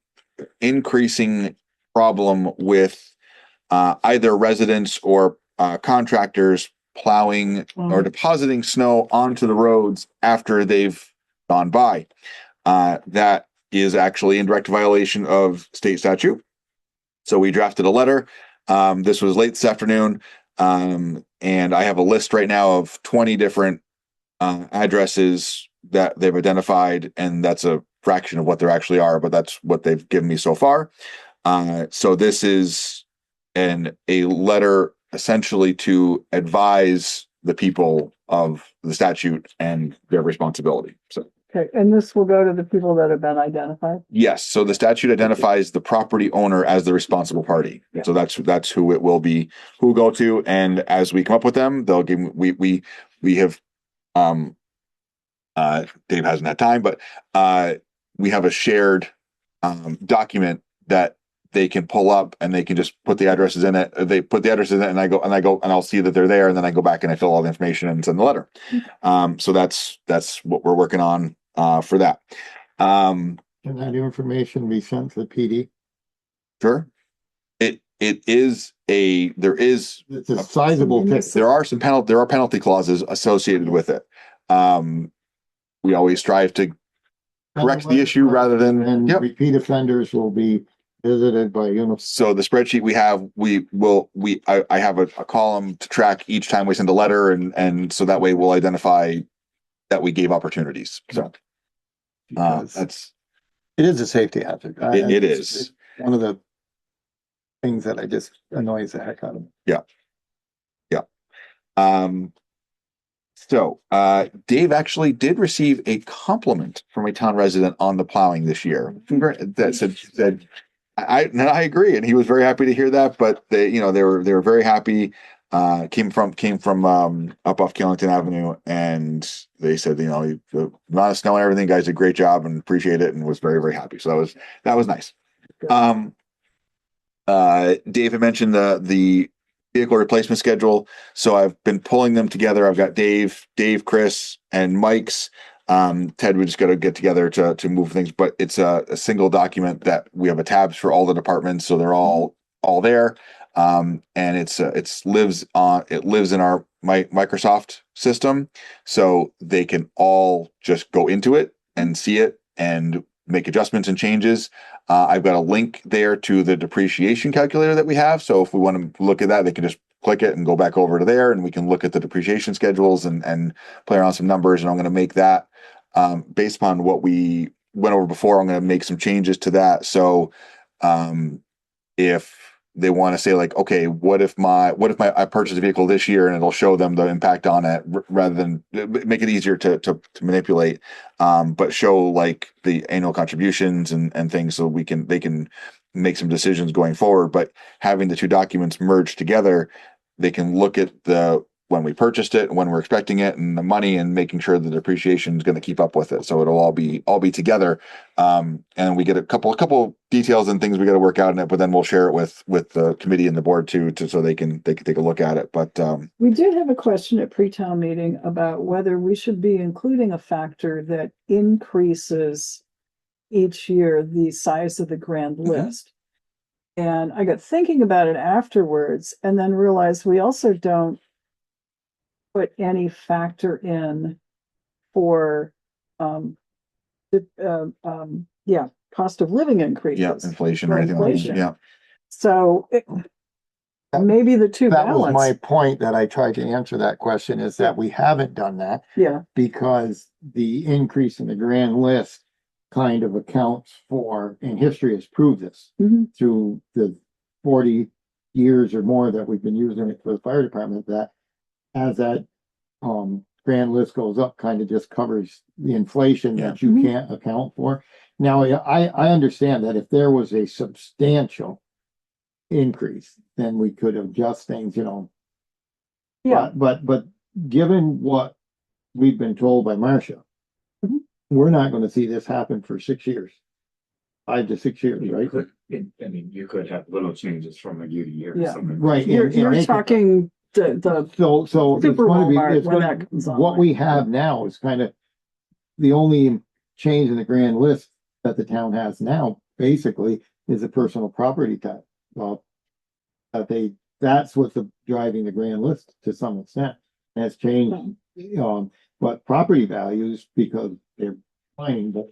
Speaker 13: increasing problem with either residents or contractors plowing or depositing snow onto the roads after they've gone by. That is actually in direct violation of state statute. So we drafted a letter. This was late this afternoon. And I have a list right now of 20 different addresses that they've identified, and that's a fraction of what there actually are, but that's what they've given me so far. So this is a letter essentially to advise the people of the statute and their responsibility. So
Speaker 2: Okay, and this will go to the people that have been identified?
Speaker 13: yes, so the statute identifies the property owner as the responsible party.
Speaker 2: Yeah.
Speaker 13: So that's who it will be, who will go to, and as we come up with them, they'll give, we have, Dave hasn't had time, but, we have a shared, document that they can pull up and they can just put the addresses in it. They put the addresses in it and I go and I'll see that they're there, and then I go back and I fill all the information and send the letter. So that's what we're working on, for that.
Speaker 1: Can that information be sent to the PD?
Speaker 13: Sure. It is there is
Speaker 1: It's a sizable fix.
Speaker 13: there are penalty clauses associated with it. We always strive to correct the issue rather than,
Speaker 1: And
Speaker 13: yep.
Speaker 1: repeat offenders will be visited by
Speaker 13: So the spreadsheet we have, I have a column to track each time we send a letter, and so that way we'll identify that we gave opportunities. So it
Speaker 1: is a safety hazard.
Speaker 13: It is.
Speaker 1: It's one of the things that I just annoys the heck out of me.
Speaker 13: Yeah. So Dave actually did receive a compliment from a town resident on the plowing this year. That said, I agree, and he was very happy to hear that. But they were very happy. Came from up off Killington Avenue, and they said, the amount of snow and everything, guys did a great job and appreciate it, and was very, very happy. So that was nice. Dave had mentioned the vehicle replacement schedule. So I've been pulling them together. I've got Dave, Chris, and Mike's. Ted, we just got to get together to move things, but it's a single document that we have tabs for all the departments. So they're all there. And it lives in our Microsoft system. So they can all just go into it and see it and make adjustments and changes. I've got a link there to the depreciation calculator that we have. So if we want to look at that, they can just click it and go back over to there, and we can look at the depreciation schedules and play around some numbers. And I'm going to make that, based upon what we went over before, I'm going to make some changes to that. So if they want to say, like, okay, what if I purchase a vehicle this year, and it'll show them the impact on it, rather than make it easier to manipulate, but show like the annual contributions and things, so they can make some decisions going forward. But having the two documents merged together, they can look at when we purchased it, when we're expecting it, and the money, and making sure the depreciation is going to keep up with it. So it'll all be together. And we get a couple details and things we got to work out in it, but then we'll share it with the committee and the board too, so they can take a look at it. But
Speaker 2: we did have a question at pre-town meeting about whether we should be including a factor that increases each year the size of the grand list. And I got thinking about it afterwards, and then realized we also don't put any factor in for cost of living increases.
Speaker 13: Inflation or anything like that. Yeah.
Speaker 2: So maybe the two
Speaker 1: That
Speaker 2: balance.
Speaker 1: was my point, that I tried to answer that question, is that we haven't done that.
Speaker 2: Yeah.
Speaker 1: Because the increase in the grand list kind of accounts for, and history has proved this, through the 40 years or more that we've been using it for the fire department, that as that grand list goes up, kind of just covers the inflation that you can't account for. Now, I understand that if there was a substantial increase, then we could adjust things, But given what we've been told by Marcia, we're not gonna see this happen for 6 years. 5 to 6 years,
Speaker 6: You
Speaker 1: right?
Speaker 6: could, I mean, you could have little changes from a year to year.
Speaker 2: Yeah.
Speaker 6: something.
Speaker 1: Right.
Speaker 2: You're,
Speaker 1: and, you know,
Speaker 2: you're
Speaker 1: it could-
Speaker 2: talking the
Speaker 1: So it's
Speaker 2: Super
Speaker 1: gonna be,
Speaker 2: Walmart
Speaker 1: it's
Speaker 2: when
Speaker 1: gonna,
Speaker 2: that comes
Speaker 1: what
Speaker 2: online.
Speaker 1: we have now is kind of the only change in the grand list that the town has now, basically, is a personal property tax. Well, that's what's driving the grand list to some extent. Has changed, but property values, because they're declining, but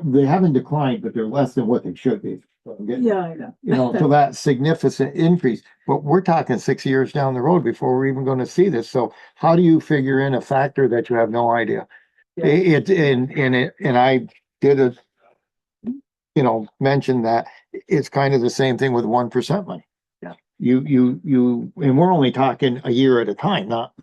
Speaker 1: they haven't declined, but they're less than what they should be. So I'm getting-
Speaker 2: Yeah, I know.
Speaker 1: You know, so that significant increase, but we're talking 6 years down the road before we're even gonna see this. So how do you figure in a factor that you have no idea?
Speaker 2: Yeah.
Speaker 1: And I did mention that it's kind of the same thing with 1% money.
Speaker 2: Yeah.
Speaker 1: And we're only talking a year at a time, not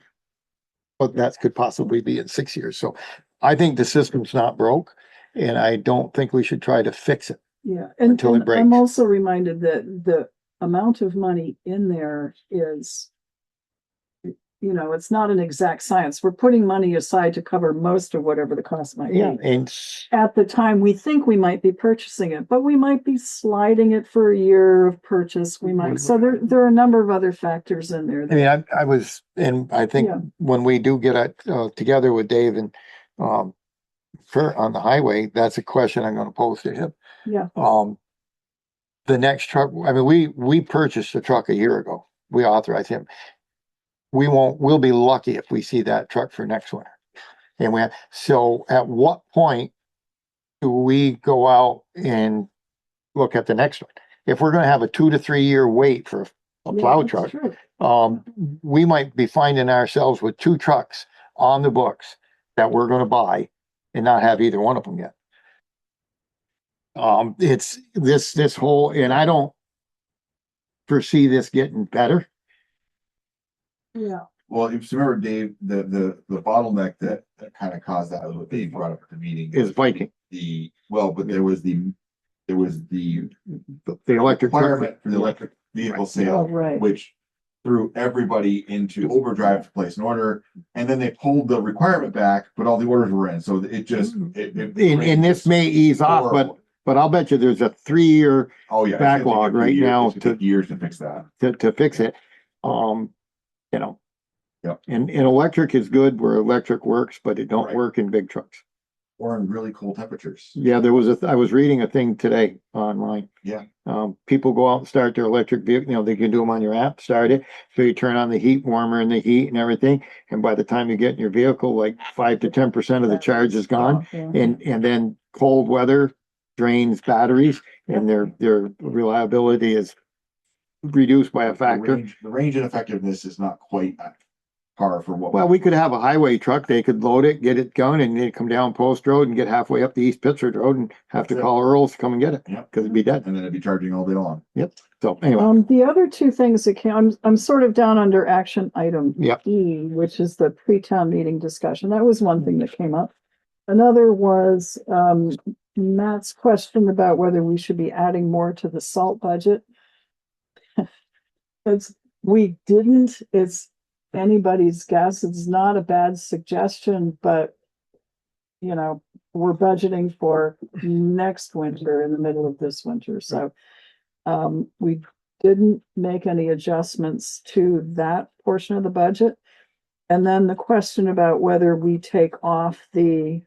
Speaker 1: what that could possibly be in 6 years. So I think the system's not broke, and I don't think we should try to fix it.
Speaker 2: Yeah,
Speaker 1: Until it
Speaker 2: and
Speaker 1: breaks.
Speaker 2: I'm also reminded that the amount of money in there is, it's not an exact science. We're putting money aside to cover most of whatever the cost might be.
Speaker 1: Yeah, and
Speaker 2: At the time, we think we might be purchasing it, but we might be sliding it for a year of purchase. We might, so there are a number of other factors in there.
Speaker 1: I mean, I was, and I think
Speaker 2: Yeah.
Speaker 1: when we do get together with Dave and on the highway, that's a question I'm gonna pose to him.
Speaker 2: Yeah,
Speaker 1: The next truck, I mean, we purchased a truck a year ago. We authorized him. We'll be lucky if we see that truck for next winter. And so at what point do we go out and look at the next one? If we're gonna have a 2 to 3 year wait for a plow
Speaker 2: that's
Speaker 1: truck,
Speaker 2: true.
Speaker 1: we might be finding ourselves with 2 trucks on the books that we're gonna buy and not have either one of them yet. It's this whole, and I don't foresee this getting better.
Speaker 2: Yeah,
Speaker 13: Well, if you remember, Dave, the bottleneck that kind of caused that was what Dave brought up at the meeting.
Speaker 1: Is Viking,
Speaker 13: But there was the
Speaker 1: the electric truck.
Speaker 13: requirement for the electric vehicle
Speaker 2: oh,
Speaker 13: sale,
Speaker 2: right.
Speaker 13: which threw everybody into overdrive to place an order. And then they pulled the requirement back, but all the orders were in. So it just,
Speaker 1: And this may ease off, but I'll bet you there's a 3 year
Speaker 13: oh yeah,
Speaker 1: backlog right now
Speaker 13: to years to fix that.
Speaker 1: to fix it.
Speaker 13: Yep.
Speaker 1: And electric is good where electric works, but it don't
Speaker 13: Right.
Speaker 1: work in big trucks.
Speaker 13: Or in really cold temperatures.
Speaker 1: Yeah, I was reading a thing today online.
Speaker 13: Yeah.
Speaker 1: People go out and start their electric vehicle, they can do them on your app, start it. So you turn on the heat warmer and the heat and everything. And by the time you get in your vehicle, like 5 to 10% of the charge is gone.
Speaker 2: Yeah.
Speaker 1: And then cold weather drains batteries and their reliability is reduced by a factor.
Speaker 13: The range and effectiveness is not quite at par for what.
Speaker 1: Well, we could have a highway truck. They could load it, get it going, and they'd come down Post Road and get halfway up the East Pittsford Road and have to
Speaker 13: That's it.
Speaker 1: call Earl's to come and get it.
Speaker 13: Yep.
Speaker 1: Because it'd be dead.
Speaker 13: And then it'd be charging all day long.
Speaker 1: So anyway,
Speaker 2: The other two things that I'm sort of down under action item
Speaker 1: Yep.
Speaker 2: E, which is the pre-town meeting discussion. That was one thing that came up. Another was, Matt's question about whether we should be adding more to the salt budget. We didn't, it's anybody's guess. It's not a bad suggestion, but we're budgeting for next winter in the middle of this winter, so we didn't make any adjustments to that portion of the budget. And then the question about whether we take off the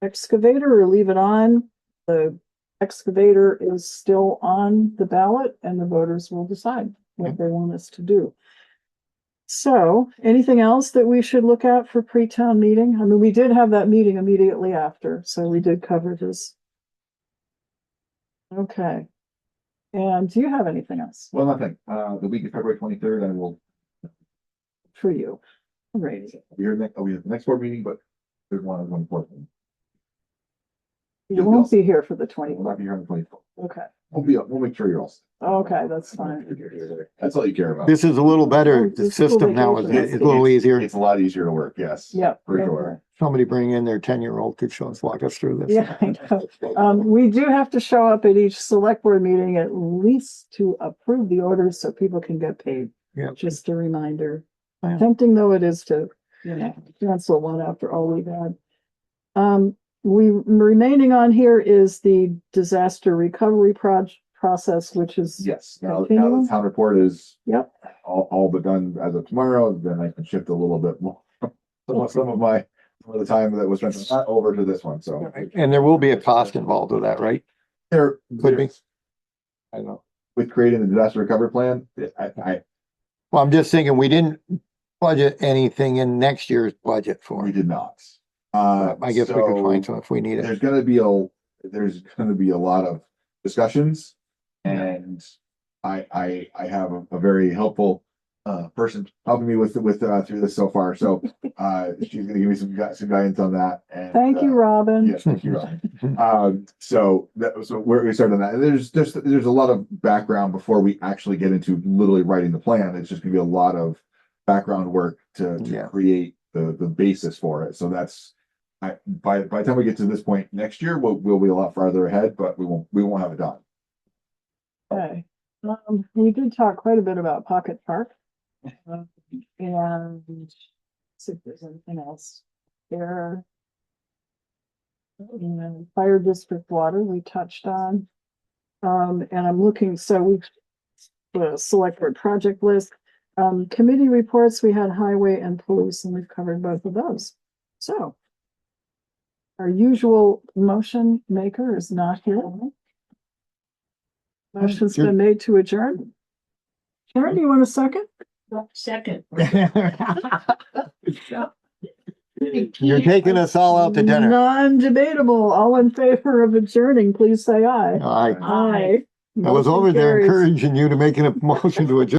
Speaker 2: excavator or leave it on. The excavator is still on the ballot and the voters will decide what they want us to do. So anything else that we should look at for pre-town meeting? I mean, we did have that meeting immediately after, so we did cover this. Okay. And do you have anything else
Speaker 13: Well, nothing. The week of February 23rd, I will
Speaker 2: for you? Great.
Speaker 13: be here next, we have the next board meeting, but there's one important.
Speaker 2: You won't be here for the
Speaker 13: We'll
Speaker 2: 24th.
Speaker 13: not be here on the 24th.
Speaker 2: Okay.
Speaker 13: We'll make sure you're all set.
Speaker 2: Okay, that's fine.
Speaker 13: That's all you care about.
Speaker 1: this is a little better.
Speaker 2: Oh,
Speaker 1: The
Speaker 2: the school
Speaker 1: system now is
Speaker 2: vacation.
Speaker 1: it's a little easier.
Speaker 13: It's a lot easier to work, yes.
Speaker 2: Yeah.
Speaker 13: For
Speaker 2: okay.
Speaker 13: sure.
Speaker 1: Somebody bring in their 10-year-old to show us, walk us through this.
Speaker 2: Yeah, I know. We do have to show up at each select board meeting at least to approve the orders so people can get paid.
Speaker 1: Yeah.
Speaker 2: Just a reminder.
Speaker 1: Yeah.
Speaker 2: Tempting though it is to, cancel one after all we've had. Remaining on here is the disaster recovery process, which is.
Speaker 13: Yes, now
Speaker 2: Continuing?
Speaker 13: the town report is
Speaker 2: Yep,
Speaker 13: all but done as of tomorrow, then I can shift a little bit more. Some of the time that was spent on that over to this one, so.
Speaker 5: And there will be a cost involved with that, right?
Speaker 13: There
Speaker 5: Could be.
Speaker 13: I don't know, with creating the disaster recovery plan,
Speaker 5: Well, I'm just thinking, we didn't budget anything in next year's budget for
Speaker 13: we
Speaker 5: it.
Speaker 13: did not.
Speaker 5: I guess we could
Speaker 13: So
Speaker 5: find some if we need it.
Speaker 13: there's gonna be a lot of discussions, and I have a very helpful person helping me with through this so far, so she's gonna give me some guidance on that, and
Speaker 2: thank you, Robin.
Speaker 13: yes, thank you, Rob. So we started on that. And there's a lot of background before we actually get into literally writing the plan. It's just gonna be a lot of background work to create the basis for it. So that's by the time we get to this point next year, we'll be a lot farther ahead, but we won't have it done.
Speaker 2: Okay, we did talk quite a bit about Pocket Park. And see if there's anything else there. And fire district water we touched on. And I'm looking, so we've the select board project list. Committee reports, we had highway and police, and we've covered both of those. So our usual motion maker is not here. Motion's been made to adjourn. Sharon, do you want a second?
Speaker 10: Second.
Speaker 5: You're taking us all out to dinner.
Speaker 2: Non-debatable. All in favor of adjourning, please say aye.
Speaker 5: I
Speaker 2: Aye.
Speaker 5: was over
Speaker 2: Motion
Speaker 5: there
Speaker 2: carries.
Speaker 5: encouraging you to make a motion to adjourn.